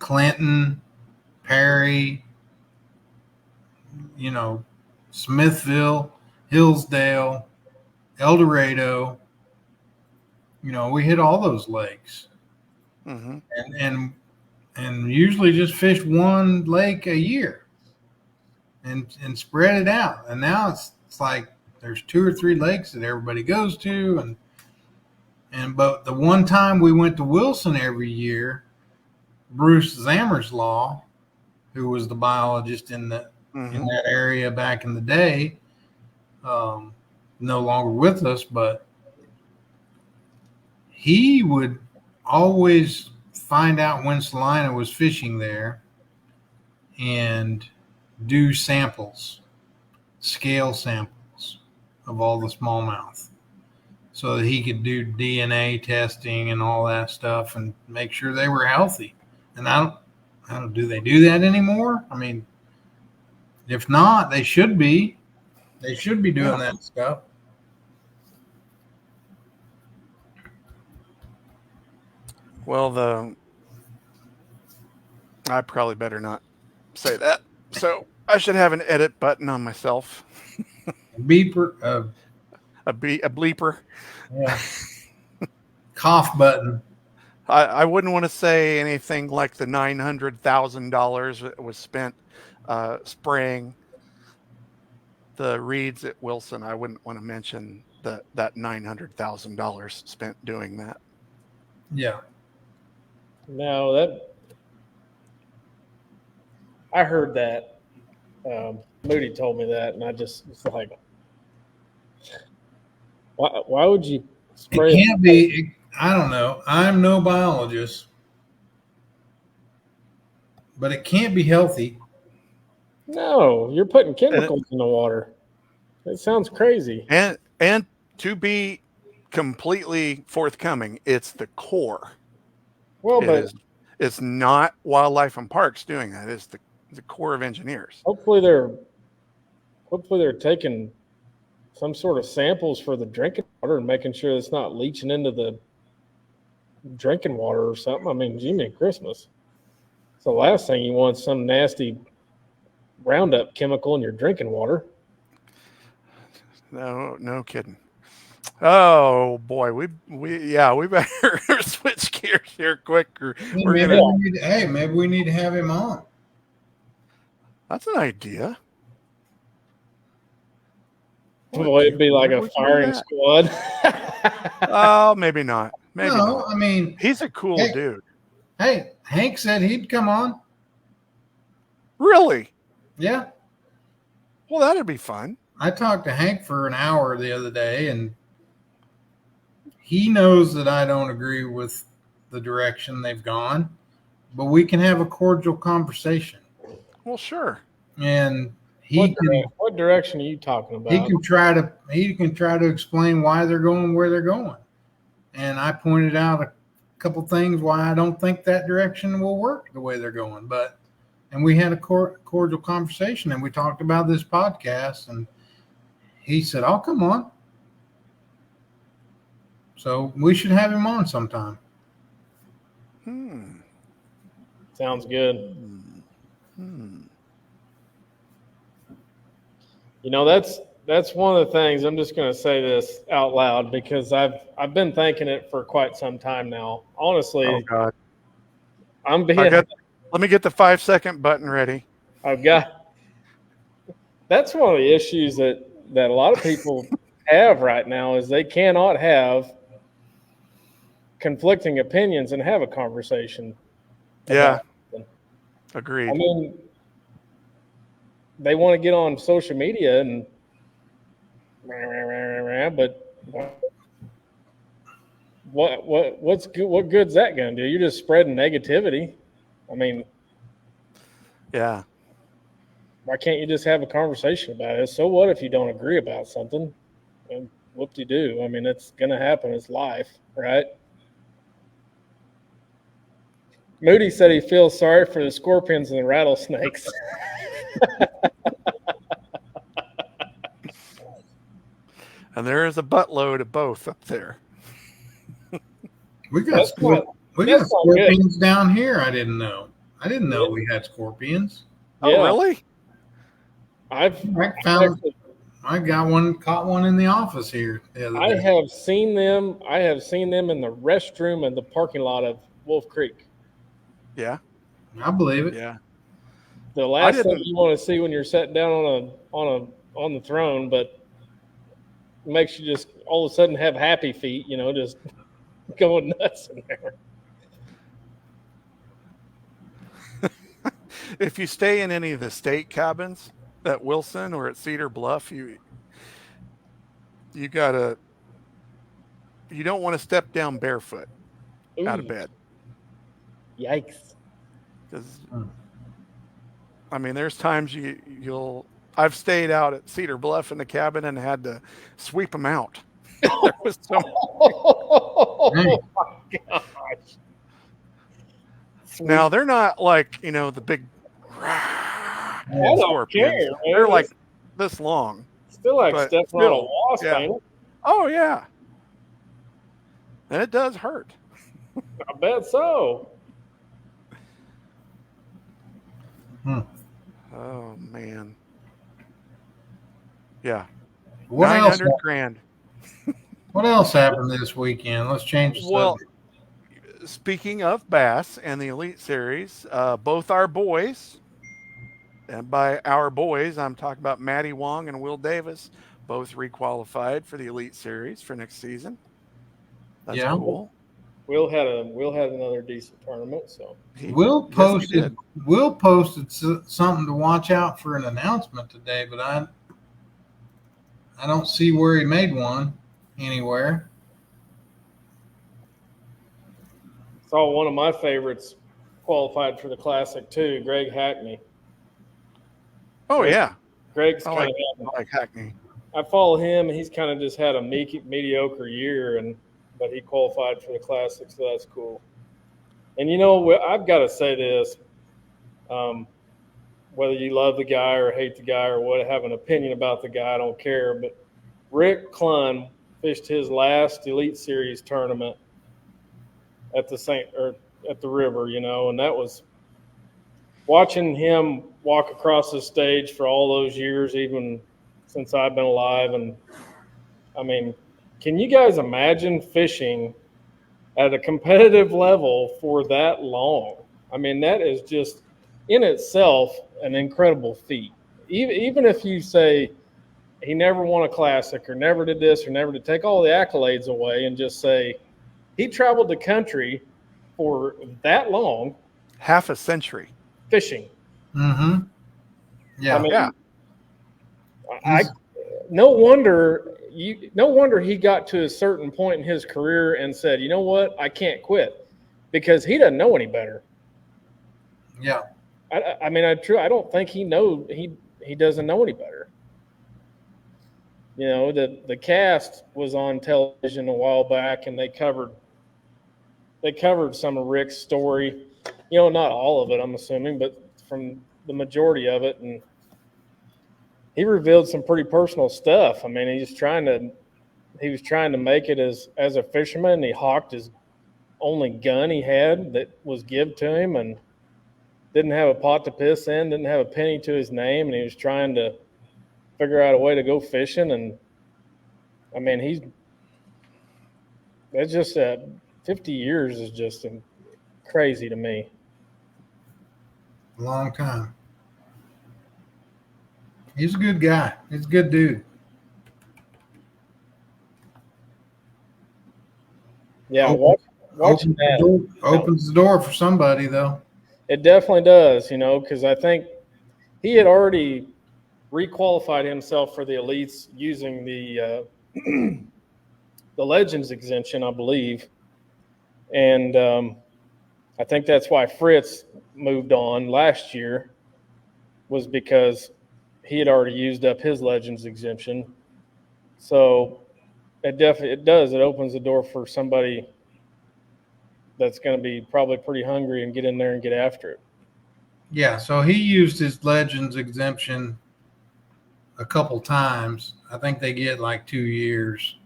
Clinton, Perry, Smithville, Hillsdale, El Dorado. We hit all those lakes, Mm-hmm. and usually just fish one lake a year, and spread it out. And now it's like there's 2 or 3 lakes that everybody goes to, but the one time we went to Wilson every year, Bruce Zammerslaw, who was the biologist in that area back in the day, no longer with us, but he would always find out when Salina was fishing there and do samples, scale samples of all the smallmouth, so that he could do DNA testing and all that stuff and make sure they were healthy. And I don't, do they do that anymore? I mean, if not, they should be. They should be doing that stuff. Well, I probably better not say that. So I should have an edit button on myself. Beeper, A bleeper. yeah. Cough button. I wouldn't want to say anything like the $900,000 that was spent spraying the reeds at Wilson. I wouldn't want to mention that $900,000 spent doing that. Yeah. No, I heard that. Moody told me that, and I just was like, why would you spray? It can't be. I don't know. I'm no biologist, but it can't be healthy. No, you're putting chemicals in the water. It sounds crazy. And to be completely forthcoming, it's the Corps. Well, It's not Wildlife and Parks doing that. It's the Corps of Engineers. hopefully they're taking some sort of samples for the drinking water and making sure it's not leaching into the drinking water or something. I mean, Jiminy Christmas. It's the last thing you want, some nasty Roundup chemical in your drinking water. No kidding. Oh boy, we better switch gears here quick. Maybe we need to have him on. That's an idea. Well, it'd be like a firing squad. Oh, maybe not. Maybe No, not. I mean, He's a cool dude. hey, Hank said he'd come on. Really? Yeah. Well, that'd be fun. I talked to Hank for an hour the other day, and he knows that I don't agree with the direction they've gone, but we can have a cordial conversation. Well, sure. And what direction are you talking about? he can try to explain why they're going where they're going. And I pointed out a couple things why I don't think that direction will work the way they're going. And we had a cordial conversation, and we talked about this podcast, and he said, "I'll come on." So we should have him on sometime. Sounds good. You know, that's one of the things. I'm just going to say this out loud because I've been thinking it for quite some time now. Honestly, Oh God. let Let me get the 5-second button ready. that's one of the issues that that a lot of people have right now is they cannot have conflicting opinions and have a conversation. Yeah. about something. Agreed. I mean, they want to get on social media and, but what's good? What good's that going to do? You're just spreading negativity. I mean, Yeah. why can't you just have a conversation about it? So what if you don't agree about something? And what do you do? I mean, it's going to happen. It's life, right? Moody said he feels sorry for the scorpions and the rattlesnakes. And there is a buttload of both up there. We got That's not scorpions down here. I didn't know. I didn't know we had scorpions. Oh, Yeah. really? I caught one in the office here the other I day. have seen them. I have seen them in the restroom in the parking lot of Wolf Creek. Yeah. I believe it. Yeah. The last thing didn't- you want to see when you're sitting down on the throne, but it makes you just all of a sudden have happy feet, just going nuts in there. If you stay in any of the state cabins at Wilson or at Cedar Bluff, you don't want to step down barefoot out of Ooh, bed. Yikes. Because I mean, there's times I've stayed out at Cedar Bluff in the cabin and had to sweep them out. There was some, Oh Hey. my gosh. now they're not like, the big I don't scorpions. care, man. They're like this long. Still like but stepping on a still, wasp, yeah. ain't it? Oh yeah. And it does hurt. I bet so. Oh man. Yeah. What else? 900 grand. What else happened this weekend? Let's change the Well, subject. speaking of bass and the Elite Series, both our boys, and by our boys, I'm talking about Matty Wong and Will Davis, both requalified for the Elite Series for next season. That's Yeah. cool. Will had another decent tournament, so Will Yes, he posted did. Will posted something to watch out for an announcement today, but I don't see where he made one anywhere. saw one of my favorites qualified for the Classic too, Greg Hackney. Oh yeah, Greg's I kind like Hackney. I follow him, and he's kind of just had a mediocre year, but he qualified for the Classic, so that's cool. And I've got to say this: whether you love the guy or hate the guy or have an opinion about the guy, I don't care. But Rick Clunn fished his last Elite Series tournament at the river, and that was watching him walk across the stage for all those years, even since I've been alive. And I mean, can you guys imagine fishing at a competitive level for that long? I mean, that is just in itself an incredible feat. Even if you say he never won a Classic or never did this or never did, take all the accolades away and just say he traveled the country for that long Half a century. fishing. Mm-hmm. Yeah. I mean, Yeah. No wonder he got to a certain point in his career and said, "You know what? I can't quit," because he doesn't know any better. Yeah. I don't think he doesn't know any better. The cast was on television a while back, and they covered some of Rick's story. Not all of it, I'm assuming, but from the majority of it, and he revealed some pretty personal stuff. I mean, he was trying to make it as a fisherman. And he hawked his only gun he had that was given to him, and didn't have a pot to piss in, didn't have a penny to his name, and he was trying to figure out a way to go fishing. And I mean, that's just 50 years is just crazy to me. A long time. He's a good guy. He's a good dude. Yeah, Open- watching that, opens the door for somebody though. it definitely does, because I think he had already requalified himself for the elites using the the Legends exemption, I believe, and I think that's why Fritz moved on last year, was because he had already used up his Legends exemption. So it does. It opens the door for somebody that's going to be probably pretty hungry and get in there and get after it. Yeah, so he used his Legends exemption a couple times. I think they get like 2 years.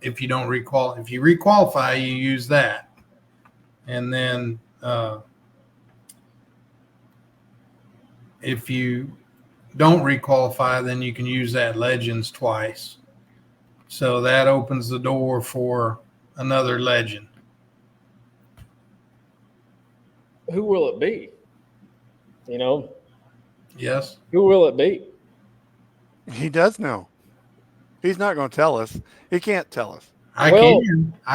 If you don't if you requalify, you use that. And then if you don't requalify, then you can use that Legends twice. So that opens the door for another Legend. Who will it be? Yes. Who will it be? He does know. He's not going to tell us. He can't tell us. I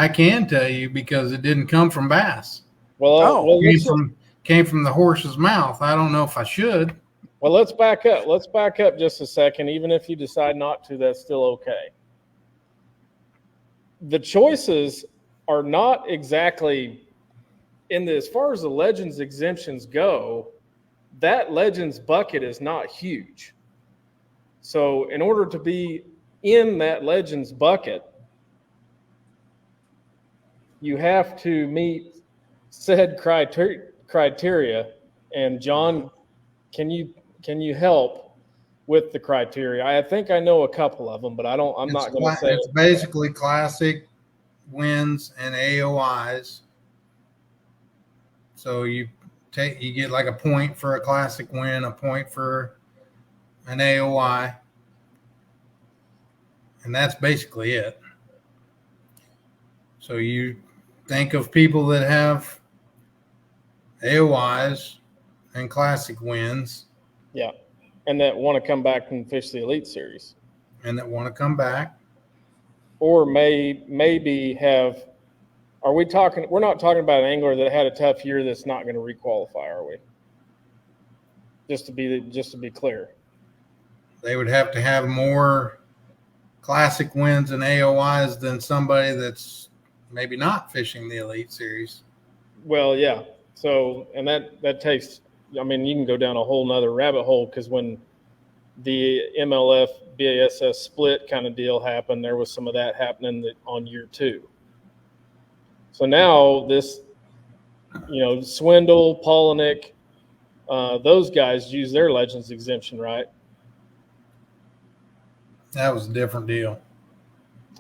can tell you because it didn't come from Bass. Well, It came from the horse's mouth. I don't know if I should. Well, let's back up. Let's back up just a second. Even if you decide not to, that's still okay. The choices are not exactly as far as the Legends exemptions go, that Legends bucket is not huge. So in order to be in that Legends bucket, you have to meet said criteria. And John, can you help with the criteria? I think I know a couple of them, but I'm not going to say it's basically classic wins and AOIs. So you get like a point for a classic win, a point for an AOI, and that's basically it. So you think of people that have AOIs and classic wins. Yeah. And that want to come back and fish the Elite Series. And that want to come back. Or maybe have, we're not talking about an angler that had a tough year that's not going to requalify, are we? Just to be clear. They would have to have more classic wins and AOIs than somebody that's maybe not fishing the Elite Series. Well, yeah. So, and that takes, you can go down a whole nother rabbit hole, because when the MLF BASS split kind of deal happened, there was some of that happening on year 2. So now this, Swindle, Polinick, those guys use their Legends exemption, right? That was a different deal.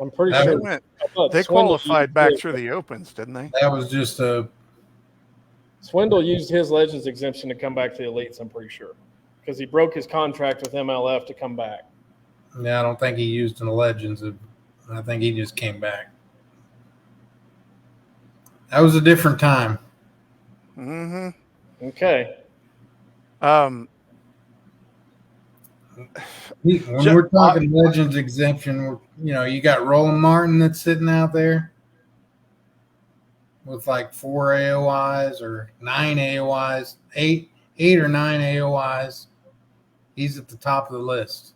I'm pretty sure. They qualified back through the Opens, didn't they? That was just Swindle used his Legends exemption to come back to the Elites, I'm pretty sure, because he broke his contract with MLF to come back. Yeah, I don't think he used in the Legends. I think he just came back. That was a different time. Mm-hmm. Okay. When we're talking Legends exemption, you got Roland Martin that's sitting out there with like 4 AOIs or 9 AOIs, 8 or 9 AOIs. He's at the top of the list.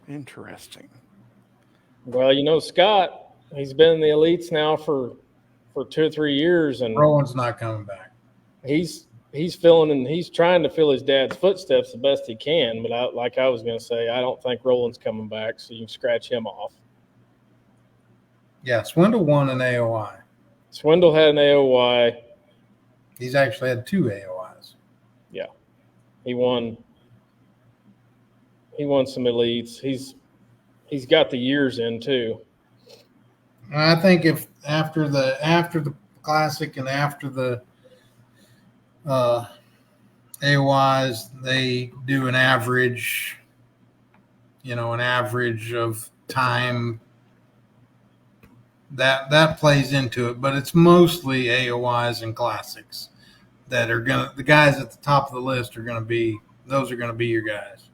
Interesting. Well, Scott, he's been in the Elites now for 2 or 3 years, and Roland's not coming back. He's filling, and he's trying to fill his dad's footsteps the best he can. But I was going to say, I don't think Roland's coming back, so you can scratch him off. Yeah, Swindle won an AOI. Swindle had an AOI. He's actually had 2 AOIs. Yeah, he won some Elites. He's got the years in too. I think if after the Classic and after the AOIs, they do an average of time, that plays into it, but it's mostly AOIs and Classics that are the guys at the top of the list are going to be your guys.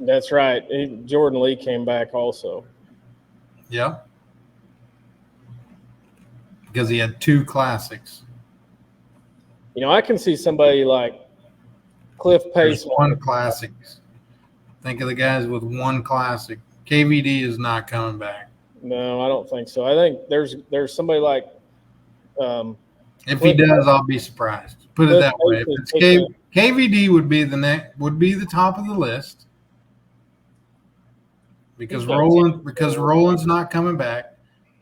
That's right. Jordan Lee came back also. Yep. Because he had 2 classics. You know, I can see somebody like Cliff There's Pace. 1 classic. Think of the guys with 1 classic. KVD is not coming back. No, I don't think so. I think there's somebody like If he does, I'll be surprised. Put it that way. If it's KVD would be the top of the list because Roland's not coming back,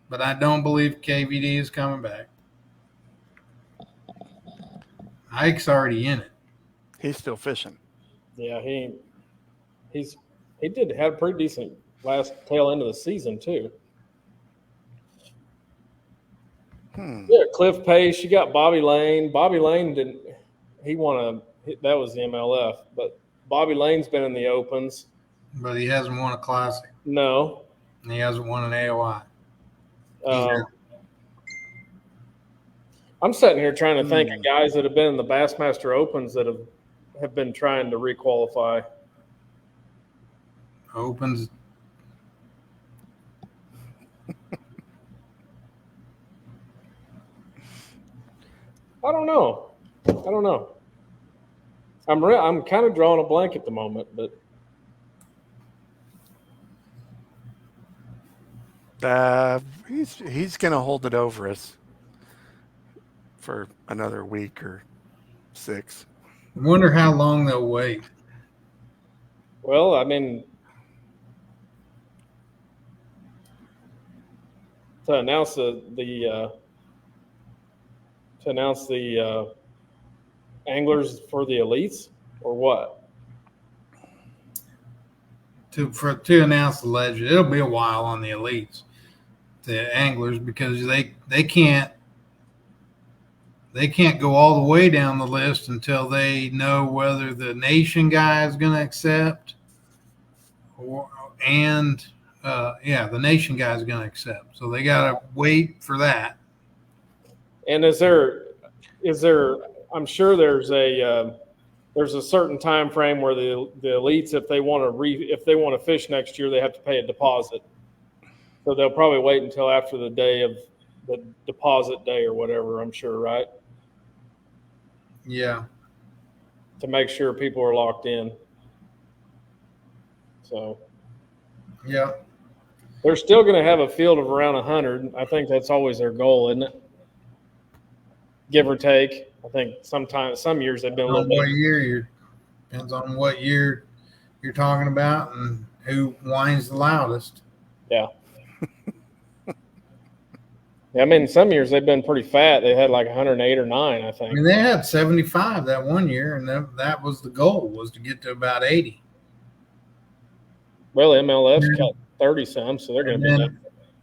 but I don't believe KVD is coming back. Ike's already in it. He's still fishing. Yeah, he had a pretty decent last tail end of the season too. Yeah, Cliff Pace. You got Bobby Lane. Bobby Lane didn't. He won that was the MLF, but Bobby Lane's been in the Opens. But he hasn't won a classic. No. And he hasn't won an AOI. I'm sitting here trying to think of guys that have been in the Bassmaster Opens that have been trying to requalify. Opens. I don't know. I'm kind of drawing a blank at the moment, but he's going to hold it over us for another week or 6. I wonder how long they'll wait. Well, I mean, to announce the anglers for the elites, or what? To announce the legend, it'll be a while on the elites, the anglers, because they can't go all the way down the list until they know whether the nation guy is going to accept, the nation guy is going to accept. So they got to wait for that. And is there? I'm sure there's a certain time frame where the elites, if they want to fish next year, they have to pay a deposit. So they'll probably wait until after the day of the deposit day or whatever. I'm sure, right? Yeah. To make sure people are locked in. So. Yeah. They're still going to have a field of around 100. I think that's always their goal, isn't it? Give or take. I think some years they've been a little bit. Depends on what year you're talking about and who whines the loudest. Yeah. I mean, some years they've been pretty fat. They had like 108 or 9, I think. I mean, they had 75 that one year, and that was the goal, was to get to about 80. Well, MLF's got 30-some, so they're going to be that.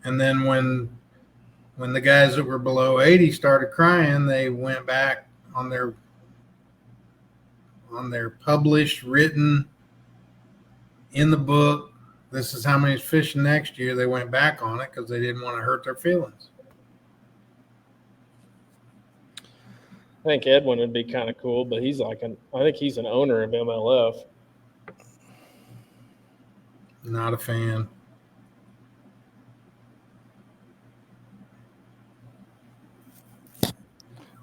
And then when the guys that were below 80 started crying, they went back on their published, written, in the book, this is how many's fishing next year. They went back on it because they didn't want to hurt their feelings. I think Edwin would be kind of cool, but I think he's an owner of MLF. Not a fan.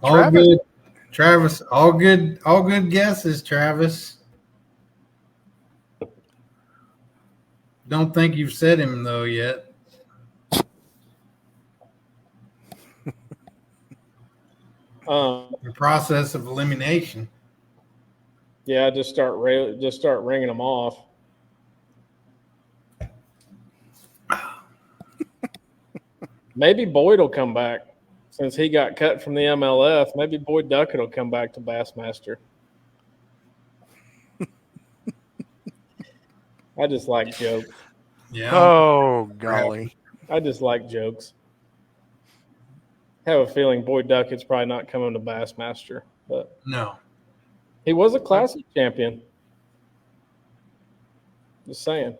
All good, Travis. All good guesses, Travis. Don't think you've said him though yet. The process of elimination. Yeah, just start ringing them off. Maybe Boyd will come back. Since he got cut from the MLF, maybe Boyd Duckett will come back to Bassmaster. I just like jokes. Yeah. Oh, golly. I just like jokes. I have a feeling Boyd Duckett's probably not coming to Bassmaster, but no. He was a Classic champion. Just saying.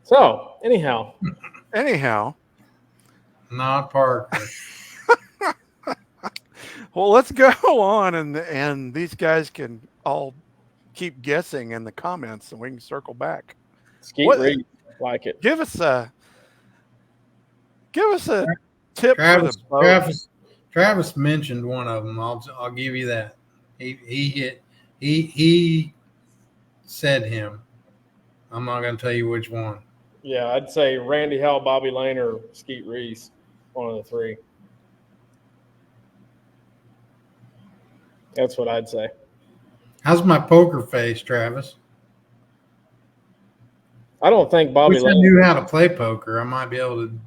So, anyhow. Not Parker. Well, let's go on, and these guys can I'll keep guessing in the comments and we can circle back. Skeet What? Reed, like it. Give us a tip for the Travis, boat. Travis mentioned one of them. I'll give you that. He said him. I'm not going to tell you which one. Yeah, I'd say Randy Howell, Bobby Lane, or Skeet Reese, one of the three. That's what I'd say. How's my poker face, Travis? I don't think Bobby Wish I Lane. knew how to play poker. I might be able to.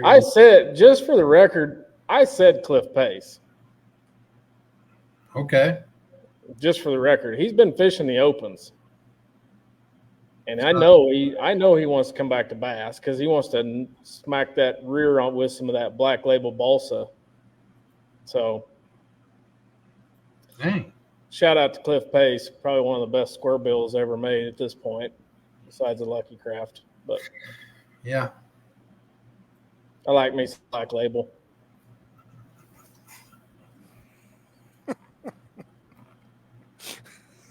I said, just for the record, I said Cliff Pace. Okay. Just for the record, he's been fishing the opens, and I know he wants to come back to bass because he wants to smack that rear on with some of that Black Label balsa. So, Dang. shout out to Cliff Pace, probably one of the best square bills ever made at this point, besides the Lucky Craft. But Yeah. I like me some Black Label.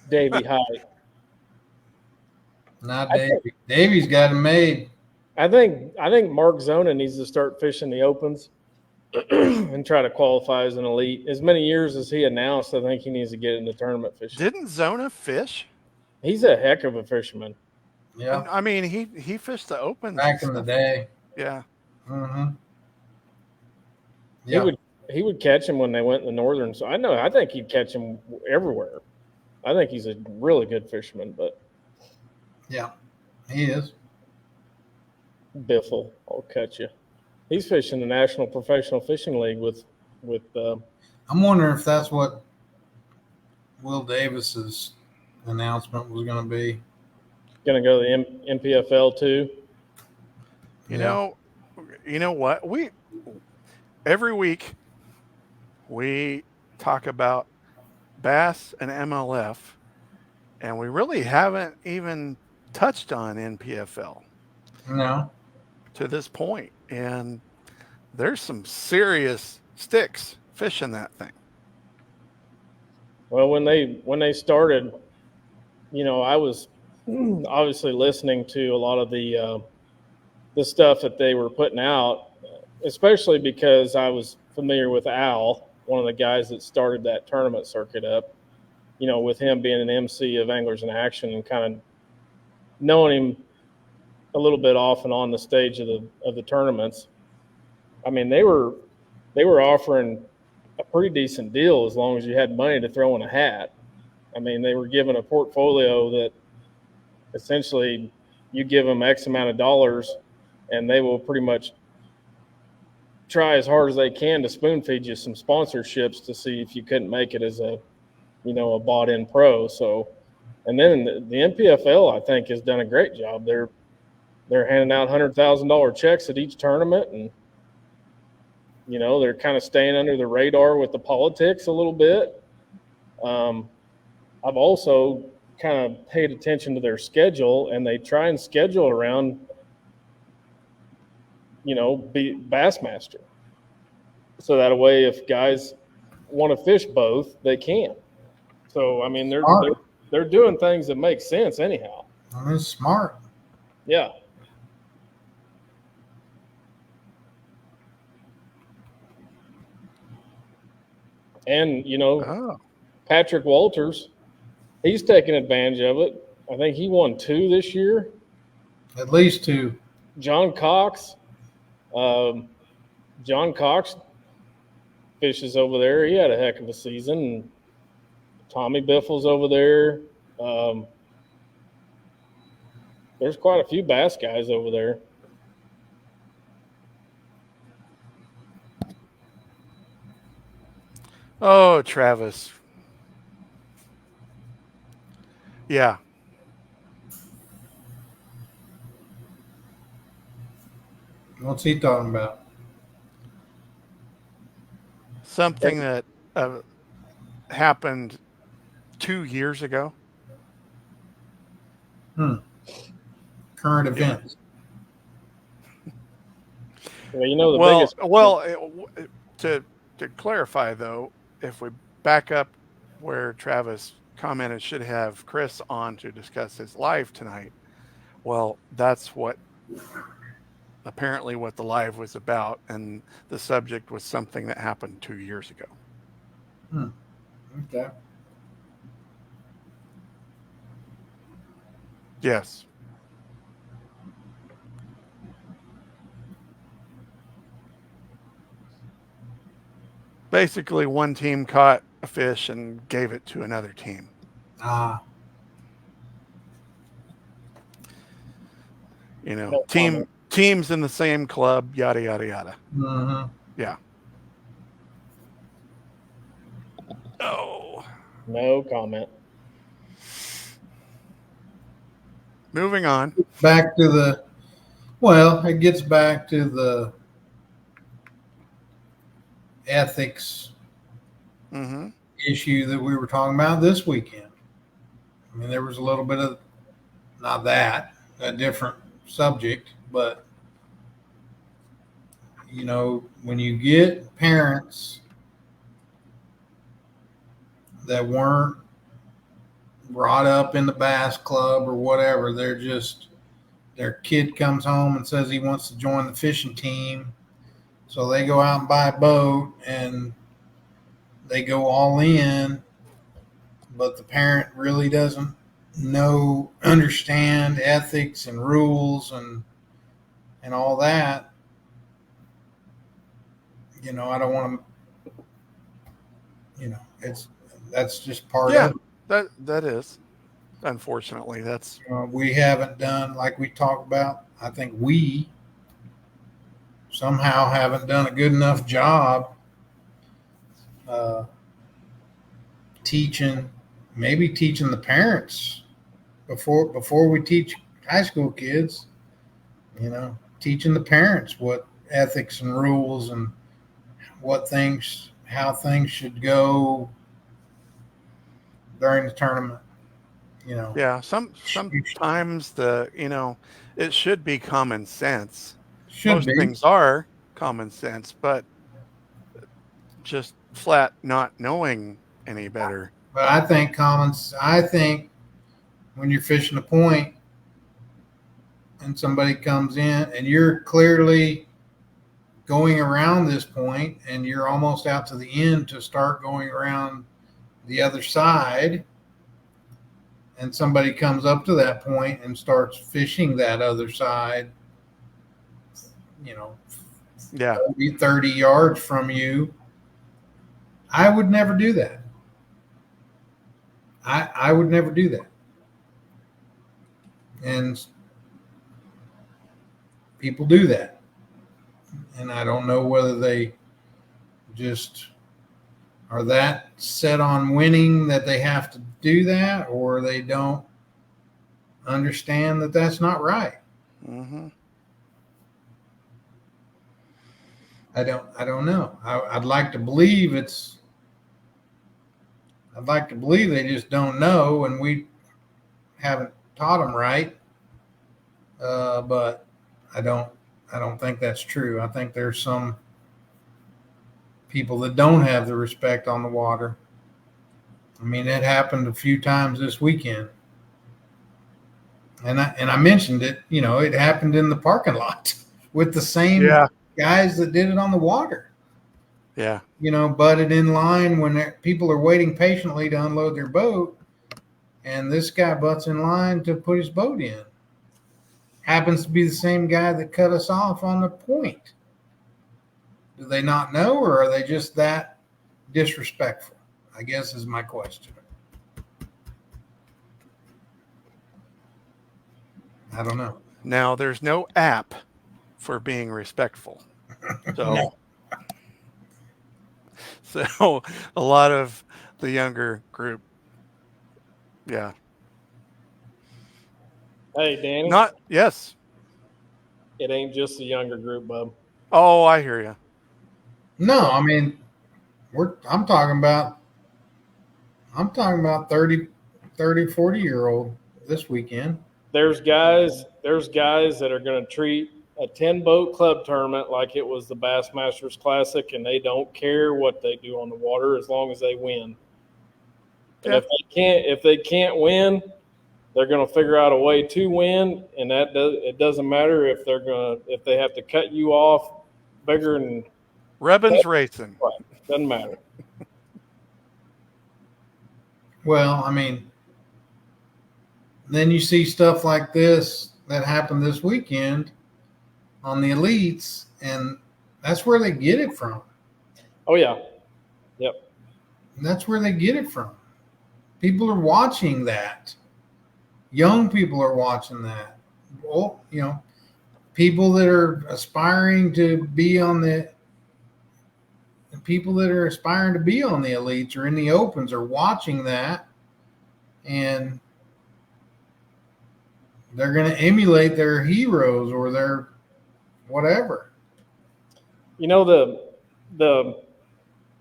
Davey Height. Not Davey. Davey's got him made. I think Mark Zona needs to start fishing the opens and try to qualify as an elite. As many years as he announced, I think he needs to get into tournament fishing. Didn't Zona fish? He's a heck of a fisherman. Yeah. I mean, he fished the opens Back in the day. Yeah. Mm-hmm. Yeah. He would catch him when they went in the northern. So I think he'd catch him everywhere. I think he's a really good fisherman, but Yeah. He is. Biffle, I'll catch you. He's fishing the National Professional Fishing League with. I'm wondering if that's what Will Davis's announcement was going to be. Going to go to the NPFL too. You know what? Every week we talk about bass and MLF, and we really haven't even touched on NPFL No. to this point. And there's some serious sticks fishing that thing. Well, when they started, I was obviously listening to a lot of the stuff that they were putting out, especially because I was familiar with Al, one of the guys that started that tournament circuit up, with him being an MC of Anglers in Action and kind of knowing him a little bit off and on the stage of the tournaments. I mean, they were offering a pretty decent deal as long as you had money to throw in a hat. I mean, they were given a portfolio that essentially you give them X amount of dollars and they will pretty much try as hard as they can to spoon feed you some sponsorships to see if you couldn't make it as a bought in pro. So, and then the NPFL, I think, has done a great job. They're handing out $100,000 checks at each tournament, and they're kind of staying under the radar with the politics a little bit. I've also kind of paid attention to their schedule, and they try and schedule around be Bassmaster. So that way, if guys want to fish both, they can. So, I mean, they're doing things that make sense anyhow. That's smart. Yeah. And, Patrick Walters, he's taking advantage of it. I think he won 2 this year. At least 2. John Cox fishes over there. He had a heck of a season. Tommy Biffle's over there. There's quite a few bass guys over there. Oh, Travis. Yeah. What's he talking about? Something that happened 2 years ago. Current events. Well, biggest. Well, to clarify though, if we back up where Travis commented should have Chris on to discuss his live tonight. Well, that's apparently what the live was about, and the subject was something that happened 2 years ago. Okay. Yes. Basically, one team caught a fish and gave it to another team. Ah. You know, No comment. teams in the same club, yada yada yada. Mm-hmm. Yeah. Oh. No comment. Moving on. Back to the. Well, it gets back to the ethics Mm-hmm. issue that we were talking about this weekend. I mean, there was a little bit of, not that, a different subject, but, you know, when you get parents that weren't brought up in the bass club or whatever, they're just, their kid comes home and says he wants to join the fishing team. So they go out and buy a boat and they go all in, but the parent really doesn't understand ethics and rules and all that. You know, I don't want to, you know, that's just part of it. That is. Unfortunately, that's We haven't done, like we talked about, I think we somehow haven't done a good enough job teaching the parents before we teach high school kids, you know, teaching the parents what ethics and rules and how things should go during the tournament, you know. yeah. Sometimes it should be common sense. Most things are common sense, but just flat not knowing any better. But I think when you're fishing a point and somebody comes in and you're clearly going around this point and you're almost out to the end to start going around the other side, and somebody comes up to that point and starts fishing that other side, you know, Yeah. 30 yards from you, I would never do that. I would never do that. And people do that. And I don't know whether they just are that set on winning that they have to do that, or they don't understand that that's not right. Mm-hmm. I don't know. I'd like to believe they just don't know, and we haven't taught them right. But I don't think that's true. I think there's some people that don't have the respect on the water. I mean, it happened a few times this weekend, and I mentioned it. You know, it happened in the parking lot with the same guys that did it on the water. Yeah. You know, butted in line when people are waiting patiently to unload their boat, and this guy butts in line to put his boat in. Happens to be the same guy that cut us off on the point. Do they not know, or are they just that disrespectful? I guess is my question. I don't know. Now, there's no app for being respectful. So, No. So a lot of the younger group, yeah. Hey, Danny. Yes. It ain't just the younger group, bub. Oh, I hear you. No, I mean, I'm talking about 30, 40-year-old this weekend. There's guys that are going to treat a 10-boat club tournament like it was the Bassmasters Classic, and they don't care what they do on the water as long as they win. And Yeah. if they can't win, they're going to figure out a way to win, and it doesn't matter if if they have to cut you off bigger and Rebens Racing. doesn't matter. Well, I mean, then you see stuff like this that happened this weekend on the elites, and that's where they get it from. Oh yeah, yep. And that's where they get it from. People are watching that. Young people are watching that. Well, people that are aspiring to be on the elites or in the opens are watching that, and they're going to emulate their heroes or their whatever. The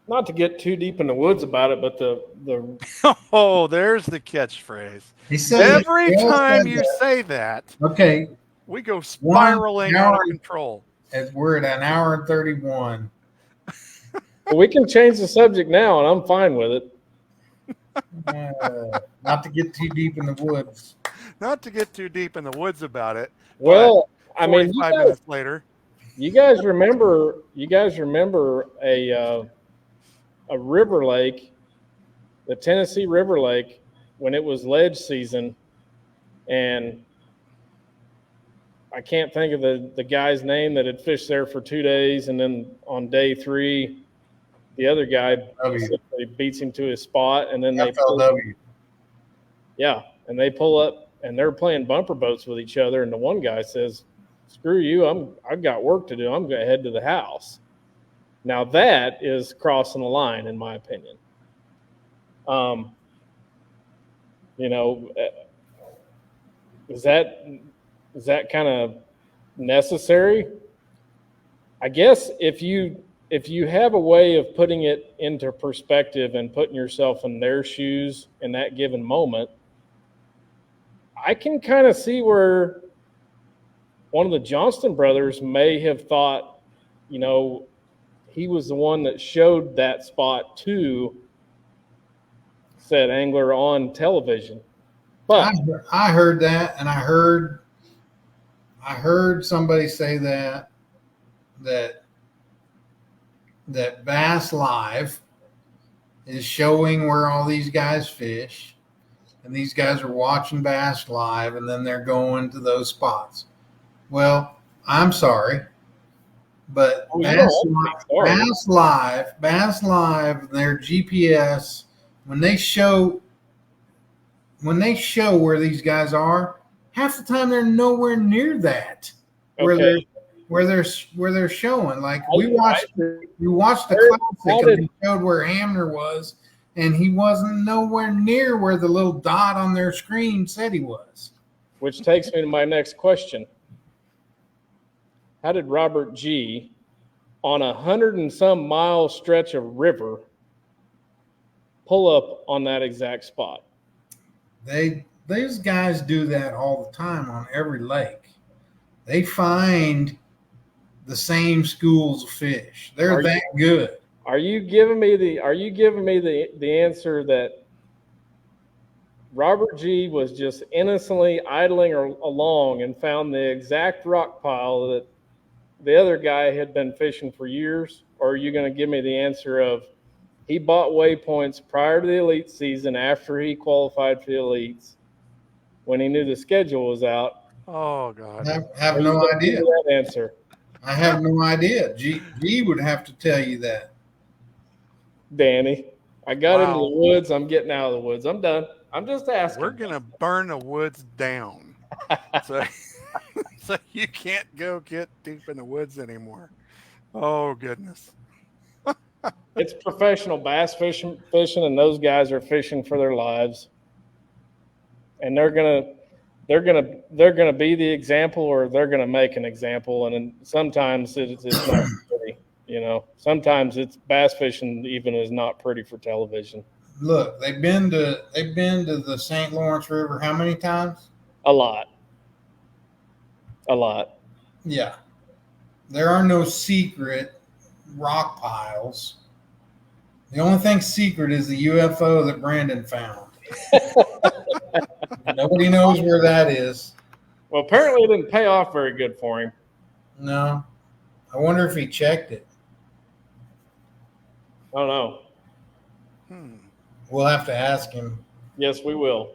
not to get too deep in the woods about it, but the Oh, there's the catchphrase. He said Every time you say that, okay, we go spiraling out of hour. control. As we're at an hour and 31. we can change the subject now, and I'm fine with it. Not to get too deep in the woods. Not to get too deep in the woods about it. Well, I mean, 45 minutes later. You guys remember a river lake, the Tennessee River Lake, when it was ledge season, and I can't think of the guy's name that had fished there for 2 days, and then on day 3, the other guy beats him to his spot, and then they pull up, and they're playing bumper boats with each other, and the one guy says, "Screw you! I've got work to do. I'm going to head to the house." Now that is crossing the line, in my opinion. Is that kind of necessary? I guess if you have a way of putting it into perspective and putting yourself in their shoes in that given moment, I can kind of see where one of the Johnston brothers may have thought, he was the one that showed that spot to said angler on television. But I heard that, and I heard somebody say that Bass Live is showing where all these guys fish, and these guys are watching Bass Live, and then they're going to those spots. Well, I'm sorry, but Bass Live, their GPS, when they show where these guys are, half the time they're nowhere near that. okay. Where they're showing. Like we watched the classic, and they showed where Hamner was, and he wasn't nowhere near where the little dot on their screen said he was. Which takes me to my next question. How did Robert G. on 100 and some mile stretch of river pull up on that exact spot? Those guys do that all the time on every lake. They find the same schools of fish. They're that good. Are you giving me the answer that Robert G. was just innocently idling along and found the exact rock pile that the other guy had been fishing for years? Or are you going to give me the answer of he bought waypoints prior to the elite season after he qualified for the elites when he knew the schedule was out? Oh, God. I have no idea. That answer. I have no idea. G would have to tell you that. Danny, I got into the woods. I'm getting out of the woods. I'm done. I'm just asking. We're going to burn the woods down. So you can't go get deep in the woods anymore. Oh, goodness. It's professional bass fishing, and those guys are fishing for their lives. And they're gonna be the example, or they're gonna make an example. And sometimes it's not pretty. Sometimes it's bass fishing even is not pretty for television. Look, they've been to the St. Lawrence River how many times? A lot. Yeah. There are no secret rock piles. The only thing secret is the UFO that Brandon found. Nobody knows where that is. Well, apparently it didn't pay off very good for him. No. I wonder if he checked it. I don't know. Hmm. We'll have to ask him. Yes, we will.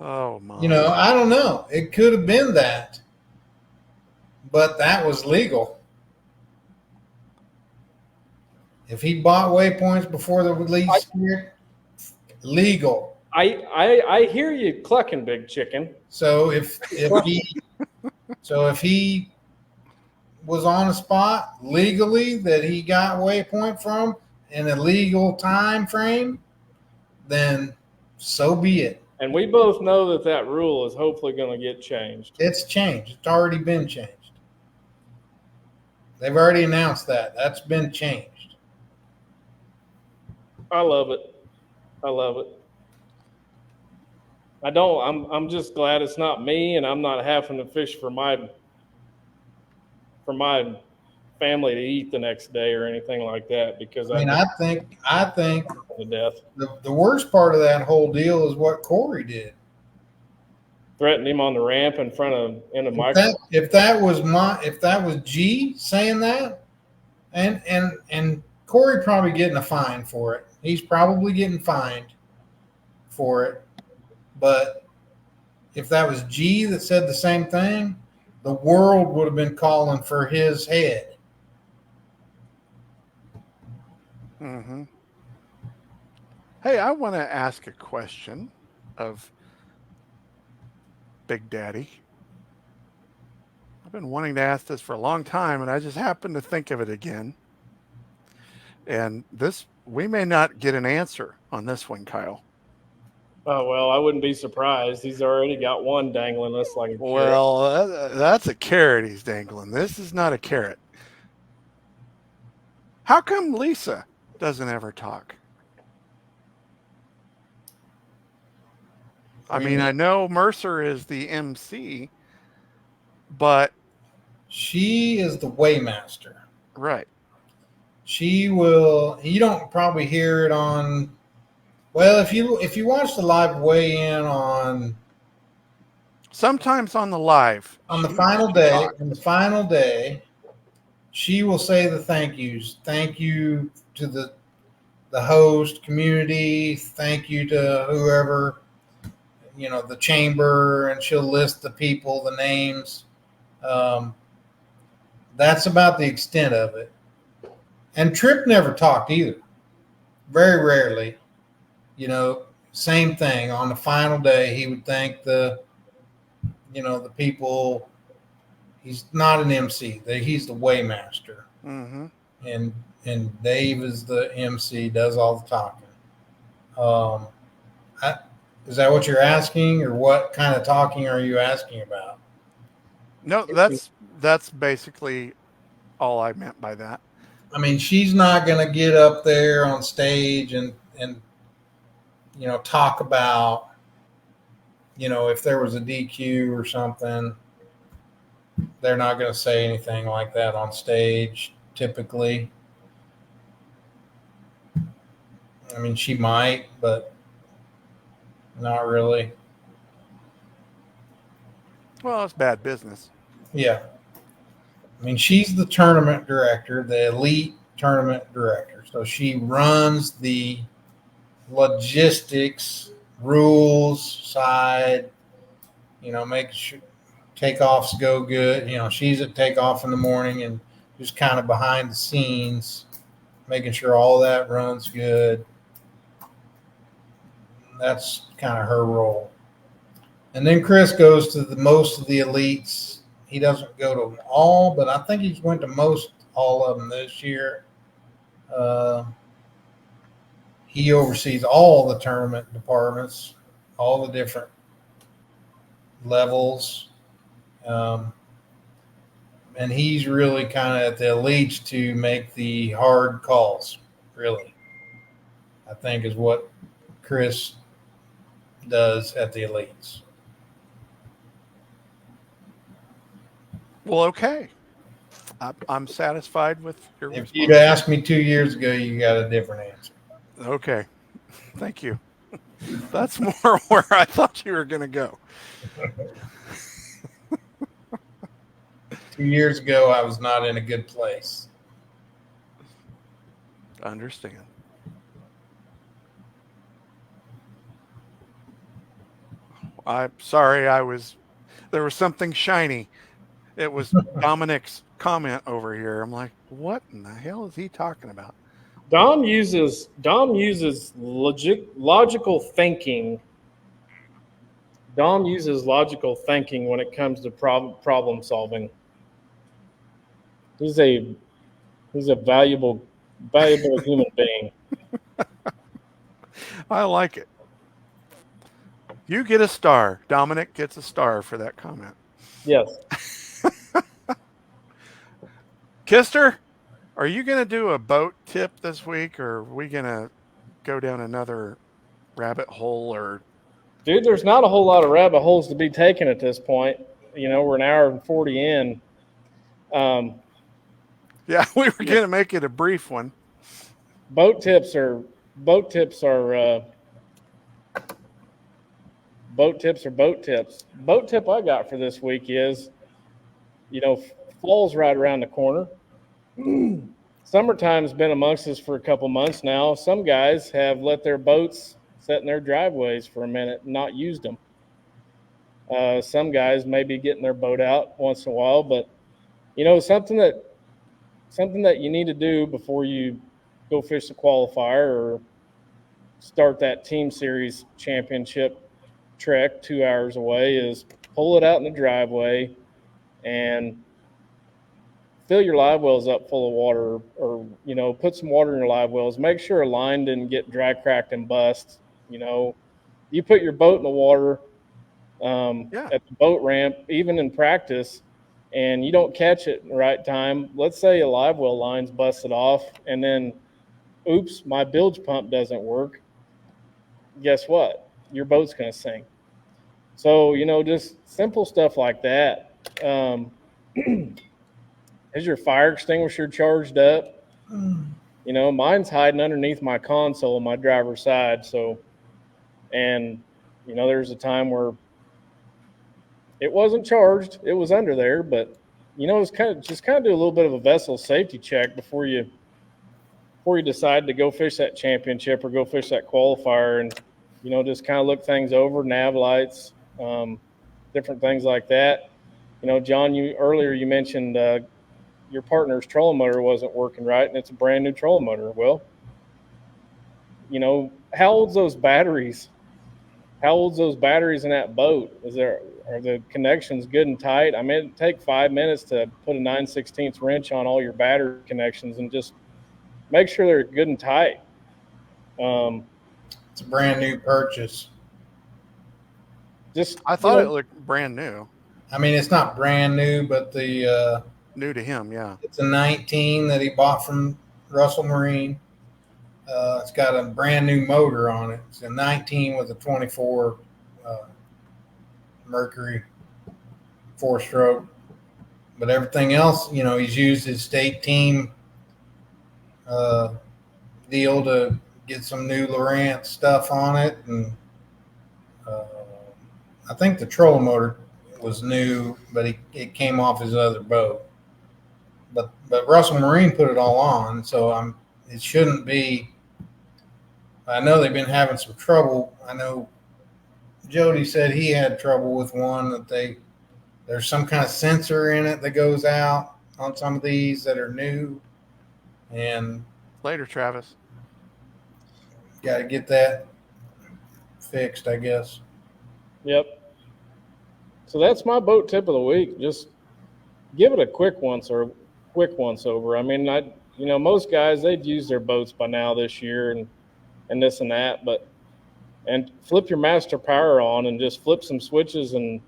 Oh my. I don't know. It could have been that. But that was legal. If he bought waypoints before the release period, legal. I hear you clucking, big chicken. So if he was on a spot legally that he got waypoint from in a legal time frame, then so be it. And we both know that rule is hopefully going to get changed. It's changed. It's already been changed. They've already announced that. That's been changed. I love it. I love it. I'm just glad it's not me, and I'm not having to fish for my family to eat the next day or anything like that, because I think to death. the worst part of that whole deal is what Corey did. Threatened him on the ramp in the microphone. If that was G saying that, and Corey probably getting a fine for it. He's probably getting fined for it. But if that was G that said the same thing, the world would have been calling for his head. Mm-hmm. Hey, I want to ask a question of Big Daddy. I've been wanting to ask this for a long time, and I just happened to think of it again. And we may not get an answer on this one, Kyle. Oh, well, I wouldn't be surprised. He's already got one dangling us like a carrot. Well, that's a carrot he's dangling. This is not a carrot. How come Lisa doesn't ever talk? I mean, I know Mercer is the MC, but she is the weighmaster. Right. She will. You don't probably hear it on. Well, if you watch the live weigh-in on. Sometimes on the live. On the final day, she will say the thank yous. Thank you to the host, community. Thank you to whoever. The chamber, and she'll list the people, the names. That's about the extent of it. And Tripp never talked either. Very rarely. Same thing. On the final day, he would thank the people. He's not an MC. He's the weighmaster. Mm-hmm. And Dave is the MC, does all the talking. Is that what you're asking, or what kind of talking are you asking about? No, that's basically all I meant by that. I mean, she's not going to get up there on stage and talk about, if there was a DQ or something. They're not going to say anything like that on stage, typically. I mean, she might, but not really. Well, it's bad business. Yeah. I mean, she's the tournament director, the elite tournament director. So she runs the logistics, rules side, making sure takeoffs go good. She's at takeoff in the morning and just kind of behind the scenes, making sure all that runs good. That's kind of her role. And then Chris goes to most of the elites. He doesn't go to them all, but I think he's went to all of them this year. He oversees all the tournament departments, all the different levels. And he's really kind of at the elites to make the hard calls, really, I think is what Chris does at the elites. Well, okay. I'm satisfied with your If response. you'd asked me 2 years ago, you got a different answer. Okay. Thank you. That's more where I thought you were going to go. 2 years ago, I was not in a good place. I understand. I'm sorry. There was something shiny. It was Dominic's comment over here. I'm like, what in the hell is he talking about? Dom uses logical thinking. Dom uses logical thinking when it comes to problem solving. He's a valuable human being. I like it. You get a star. Dominic gets a star for that comment. Yes. Kister, are you going to do a boat tip this week, or are we going to go down another rabbit hole? Or Dude, there's not a whole lot of rabbit holes to be taken at this point. You know, we're an hour and 40 in. yeah, we were going to make it a brief one. Boat tips are boat tips. Boat tip I got for this week is, fall's right around the corner. Summertime's been amongst us for a couple months now. Some guys have let their boats sit in their driveways for a minute and not used them. Some guys may be getting their boat out once in a while, but something that you need to do before you go fish the qualifier or start that team series championship trek 2 hours away is pull it out in the driveway and fill your live wells up full of water, or put some water in your live wells. Make sure a line didn't get dry, cracked, and bust. You put your boat in the water at the boat ramp, even in practice, and you don't catch it in the right time. Let's say a live well line's busted off, and then, oops, my bilge pump doesn't work. Guess what? Your boat's going to sink. So, just simple stuff like that. Is your fire extinguisher charged up? Mine's hiding underneath my console on my driver's side. So, and, there's a time where it wasn't charged. It was under there, but, it's kind of do a little bit of a vessel safety check before you decide to go fish that championship or go fish that qualifier, and, just kind of look things over, nav lights, different things like that. John, earlier you mentioned your partner's trolling motor wasn't working right, and it's a brand new trolling motor. Well, how old's those batteries? How old's those batteries in that boat? Are the connections good and tight? I mean, it'd take 5 minutes to put a 9/16 wrench on all your battery connections and just make sure they're good and tight. It's a brand new purchase. I thought it looked brand new. I mean, it's not brand new, but New to him, yeah. It's a 19 that he bought from Russell Marine. It's got a brand new motor on it. It's a 19 with a 24 Mercury 4-stroke. But everything else, he's used his state team deal to get some new Lowrance stuff on it. And I think the trolling motor was new, but it came off his other boat. But Russell Marine put it all on, so it shouldn't be. I know they've been having some trouble. I know Jody said he had trouble with one that there's some kind of sensor in it that goes out on some of these that are new, and Later, Travis. got to get that fixed, I guess. Yep. So that's my boat tip of the week. Just give it a quick once over. I mean, most guys, they'd use their boats by now this year and this and that, and flip your master power on and just flip some switches and,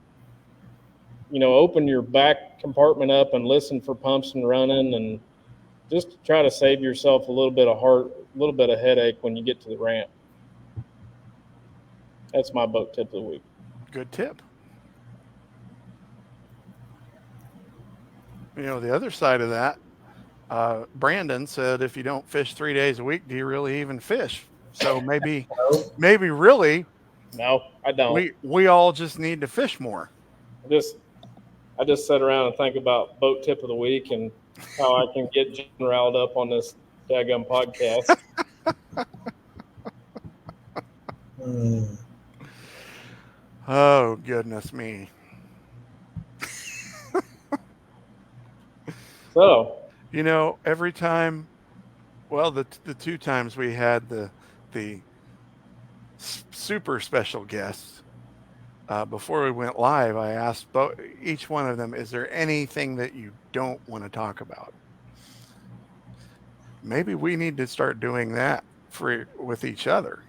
open your back compartment up and listen for pumps and running, and just try to save yourself a little bit of headache when you get to the ramp. That's my boat tip of the week. Good tip. The other side of that, Brandon said, if you don't fish 3 days a week, do you really even fish? So maybe really No, I don't. we all just need to fish more. I just sit around and think about boat tip of the week and how I can get Jen riled up on this daggum podcast. Hmm. Oh, goodness me. So, Every time, well, the two times we had the super special guests, before we went live, I asked each one of them, is there anything that you don't want to talk about? Maybe we need to start doing that with each other.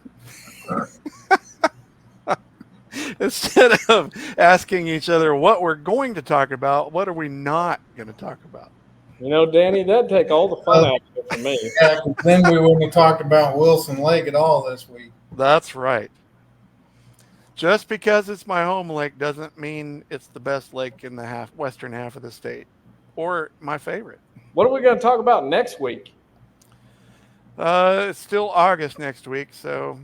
Instead of asking each other what we're going to talk about, what are we not going to talk about? Danny, that'd take all the fun out of it for me. Yeah, 'cause then we wouldn't have talked about Wilson Lake at all this week. That's right. Just because it's my home lake doesn't mean it's the best lake in the western half of the state, or my favorite. What are we going to talk about next week? It's still August next week, so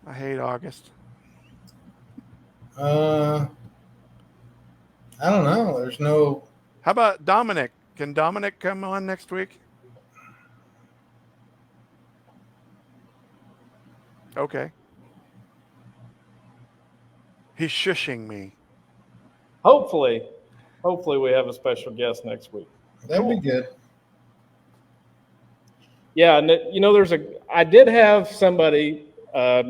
I hate August. I don't know. There's no. How about Dominic? Can Dominic come on next week? Okay. He's shushing me. Hopefully we have a special guest next week. That'd be good. Yeah, and I did have somebody, a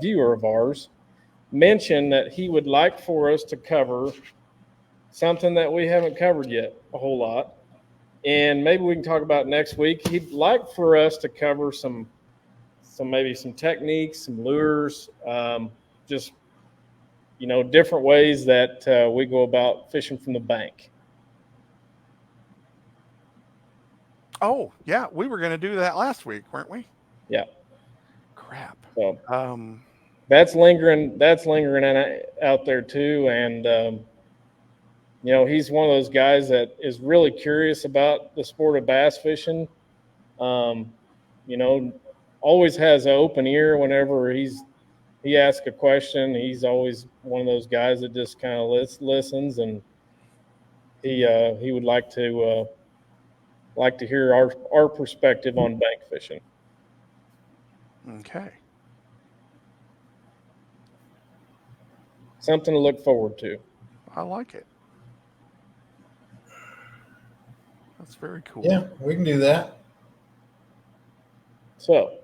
viewer of ours, mention that he would like for us to cover something that we haven't covered yet a whole lot, and maybe we can talk about next week. He'd like for us to cover some techniques, some lures, just different ways that we go about fishing from the bank. Oh, yeah, we were going to do that last week, weren't we? Yeah. Crap. So Um, that's lingering out there too, and he's one of those guys that is really curious about the sport of bass fishing. Always has an open ear whenever he asks a question. He's always one of those guys that just kind of listens, and he would like to hear our perspective on bank fishing. okay. Something to look forward to. I like it. That's very cool. Yeah, we can do that. So,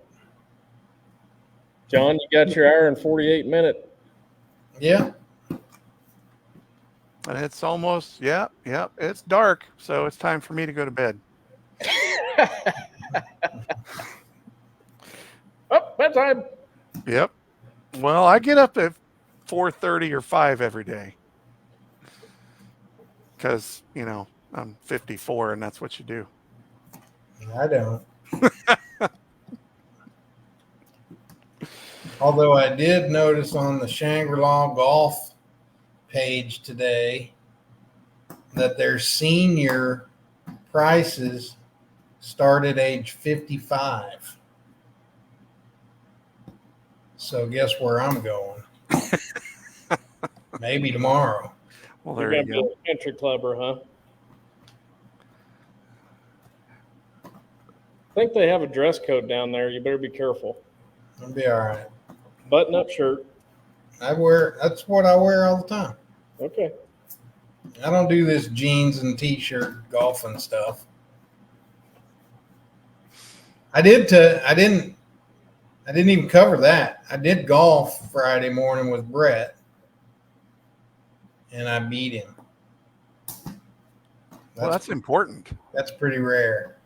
John, you got your hour and 48-minute. Yeah. And it's almost, it's dark, so it's time for me to go to bed. Oh, bedtime. Yep. Well, I get up at 4:30 or 5 every day. Because, I'm 54 and that's what you do. I don't. Although I did notice on the Shangri-La Golf page today that their senior prices start at age 55. So guess where I'm going? Maybe tomorrow. Well, You're there you going to go. be a country clubber, huh? I think they have a dress code down there. You better be careful. I'll be all right. Button-up shirt. That's what I wear all the time. Okay. I don't do this jeans and t-shirt golfing stuff. I didn't even cover that. I did golf Friday morning with Brett, and I beat him. Well, that's important. That's pretty rare.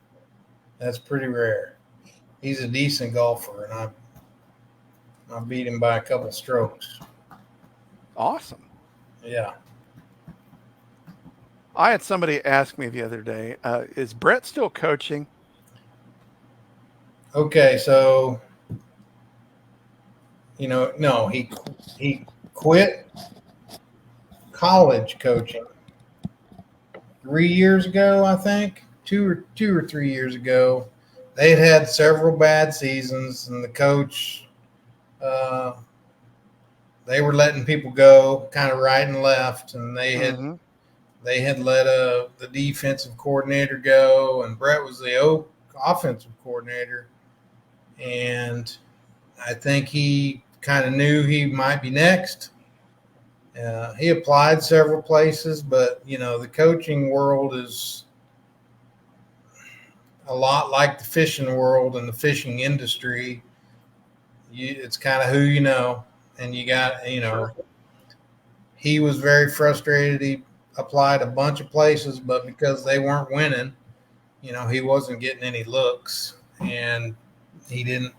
He's a decent golfer, and I beat him by a couple strokes. Awesome. Yeah. I had somebody ask me the other day, is Brett still coaching? Okay, so no, he quit college coaching 3 years ago, I think, 2 or 3 years ago. They had several bad seasons, and the coach, uh, they were letting people go, kind of right and left, and Mm-hmm. they had let the defensive coordinator go, and Brett was the offensive coordinator, and I think he kind of knew he might be next. He applied several places, but the coaching world is a lot like the fishing world and the fishing industry. It's kind of who you know, and you got Sure. He was very frustrated. He applied a bunch of places, but because they weren't winning, he wasn't getting any looks, and he didn't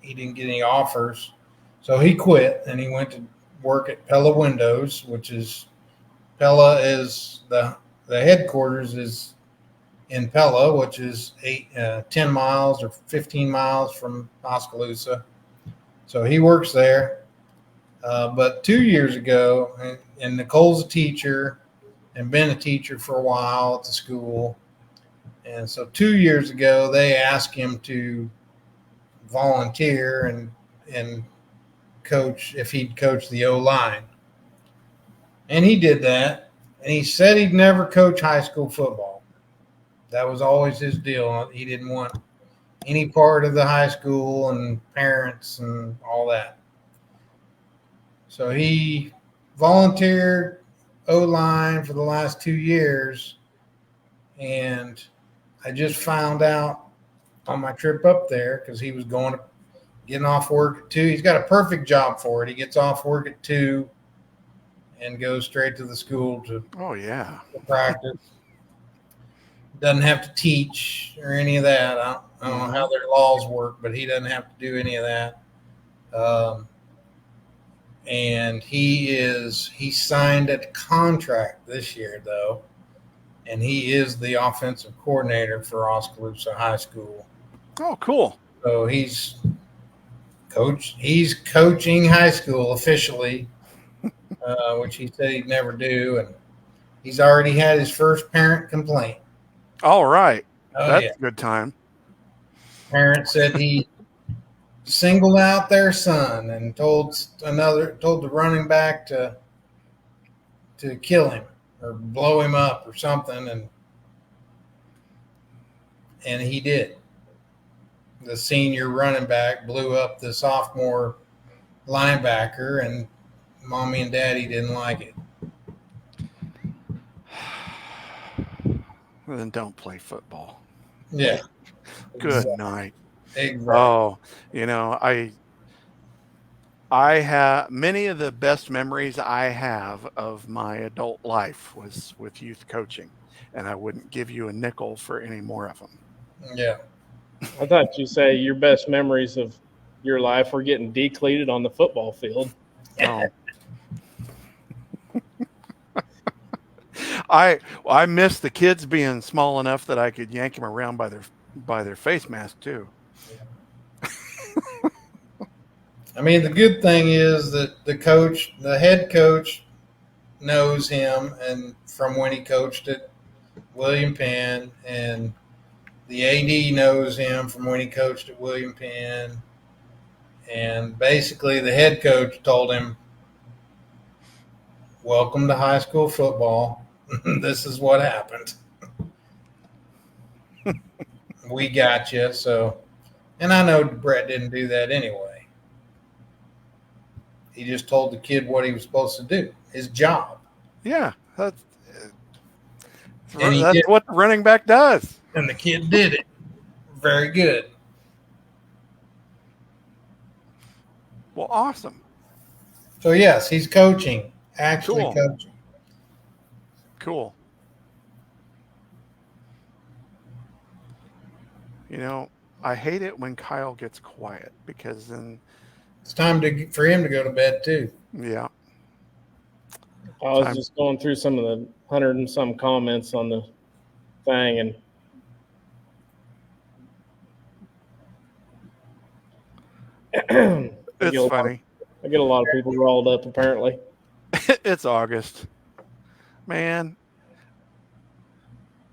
get any offers. So he quit and he went to work at Pella Windows, which is Pella is the headquarters is in Pella, which is 10 miles or 15 miles from Oskaloosa. So he works there. But 2 years ago, and Nicole's a teacher and been a teacher for a while at the school. And so 2 years ago, they asked him to volunteer and coach, if he'd coach the O line. And he did that. And he said he'd never coach high school football. That was always his deal. He didn't want any part of the high school and parents and all that. So he volunteered O line for the last 2 years. And I just found out on my trip up there, because he was getting off work at 2. He's got a perfect job for it. He gets off work at 2 and goes straight to the school to practice. Doesn't have to teach or any of that. I don't know how their laws work, but he doesn't have to do any of that. And he signed a contract this year, though, and he is the offensive coordinator for Oskaloosa High School. Oh, cool. So he's coaching high school officially, which he said he'd never do, and he's already had his first parent complaint. All right. Oh, That's a good time. Parent said he singled out their son and told the running back to kill him or blow him up or something, and he did. The senior running back blew up the sophomore linebacker, and mommy and daddy didn't like it. Then don't play football. Yeah. Good night. Exactly. Oh, I have many of the best memories I have of my adult life was with youth coaching, and I wouldn't give you a nickel for any more of them. Yeah. I thought you'd say your best memories of your life were getting decleated on the football field. Oh. I miss the kids being small enough that I could yank them around by their face mask too. I mean, the good thing is that the head coach knows him, and from when he coached at William Penn, and the AD knows him from when he coached at William Penn. And basically the head coach told him, welcome to high school football. This is what happened. We got you. So, and I know Brett didn't do that anyway. He just told the kid what he was supposed to do, his job. Yeah, that's what the running back does. And the kid did it. Very good. Well, awesome. So, yes, he's coaching, actually coaching. Cool. I hate it when Kyle gets quiet, because then it's time for him to go to bed too. Yeah. I was just going through some of the 100 and some comments on the thing, and it's funny. I get a lot of people riled up, apparently. It's August. Man,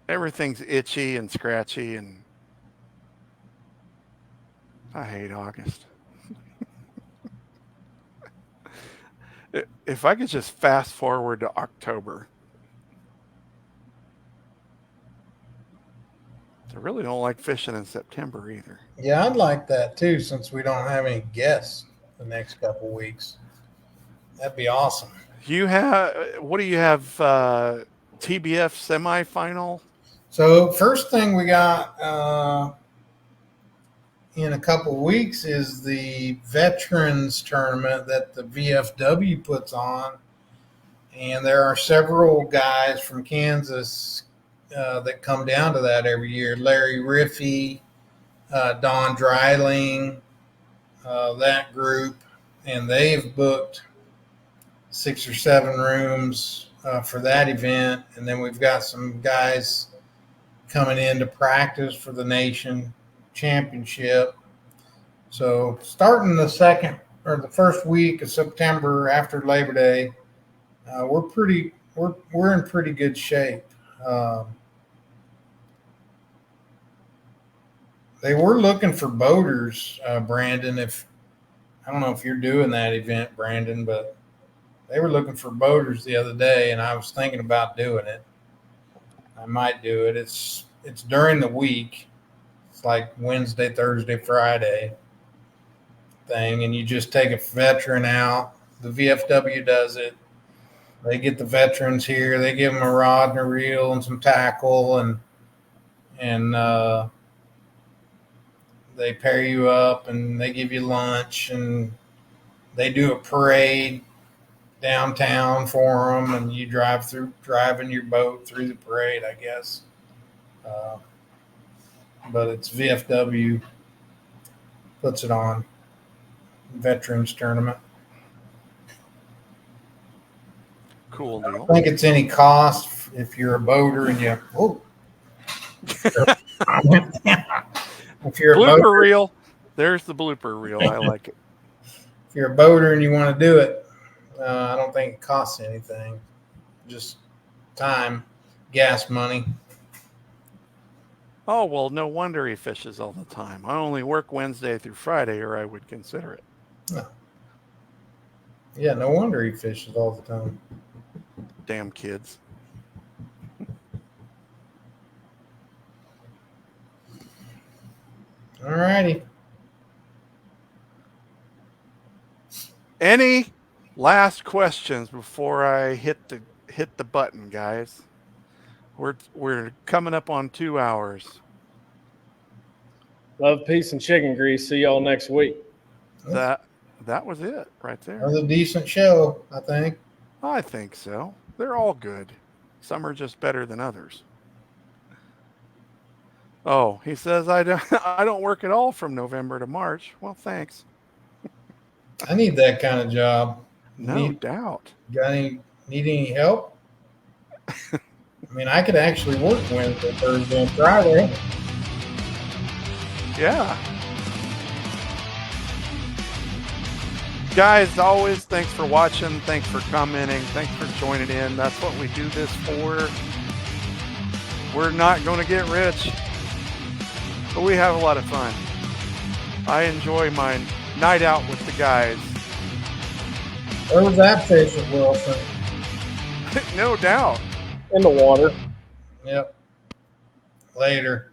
everything's itchy and scratchy, and I hate August. If I could just fast forward to October. I really don't like fishing in September either. Yeah, I'd like that too, since we don't have any guests the next couple weeks. That'd be awesome. What do you have? TBF semifinal. So first thing we got in a couple weeks is the Veterans Tournament that the VFW puts on, and there are several guys from Kansas that come down to that every year. Larry Riffey, Don Dreiling, that group, and they've booked 6 or 7 rooms for that event. And then we've got some guys coming in to practice for the nation championship. So starting the first week of September after Labor Day, we're in pretty good shape. They were looking for boaters, Brandon. I don't know if you're doing that event, Brandon, but they were looking for boaters the other day, and I was thinking about doing it. I might do it. It's during the week. It's like Wednesday, Thursday, Friday thing, and you just take a veteran out. The VFW does it. They get the veterans here. They give them a rod and a reel and some tackle, and they pair you up, and they give you lunch, and they do a parade downtown for them, and you driving your boat through the parade, I guess. But it's VFW puts it on, Veterans Tournament. Cool I deal. don't think it's any cost if you're a boater and you. Oh. If you're a Blooper boater, reel. There's the blooper reel. I like it. if you're a boater and you want to do it, I don't think it costs anything. Just time, gas money. Oh, well, no wonder he fishes all the time. I only work Wednesday through Friday, or I would consider it. Yeah, no wonder he fishes all the time. Damn kids. All righty. Any last questions before I hit the button, guys? We're coming up on 2 hours. Love, peace, and chicken grease. See y'all next week. That was it right there. That was a decent show, I think. I think so. They're all good. Some are just better than others. Oh, he says I don't work at all from November to March. Well, thanks. I need that kind of job. No doubt. Need any help? I mean, I could actually work Wednesday, Thursday, and Friday. Yeah. Guys, always, thanks for watching. Thanks for commenting. Thanks for joining in. That's what we do this for. We're not going to get rich, but we have a lot of fun. I enjoy my night out with the guys. Where was that fish at Wilson? No doubt. In the water. Yep. Later.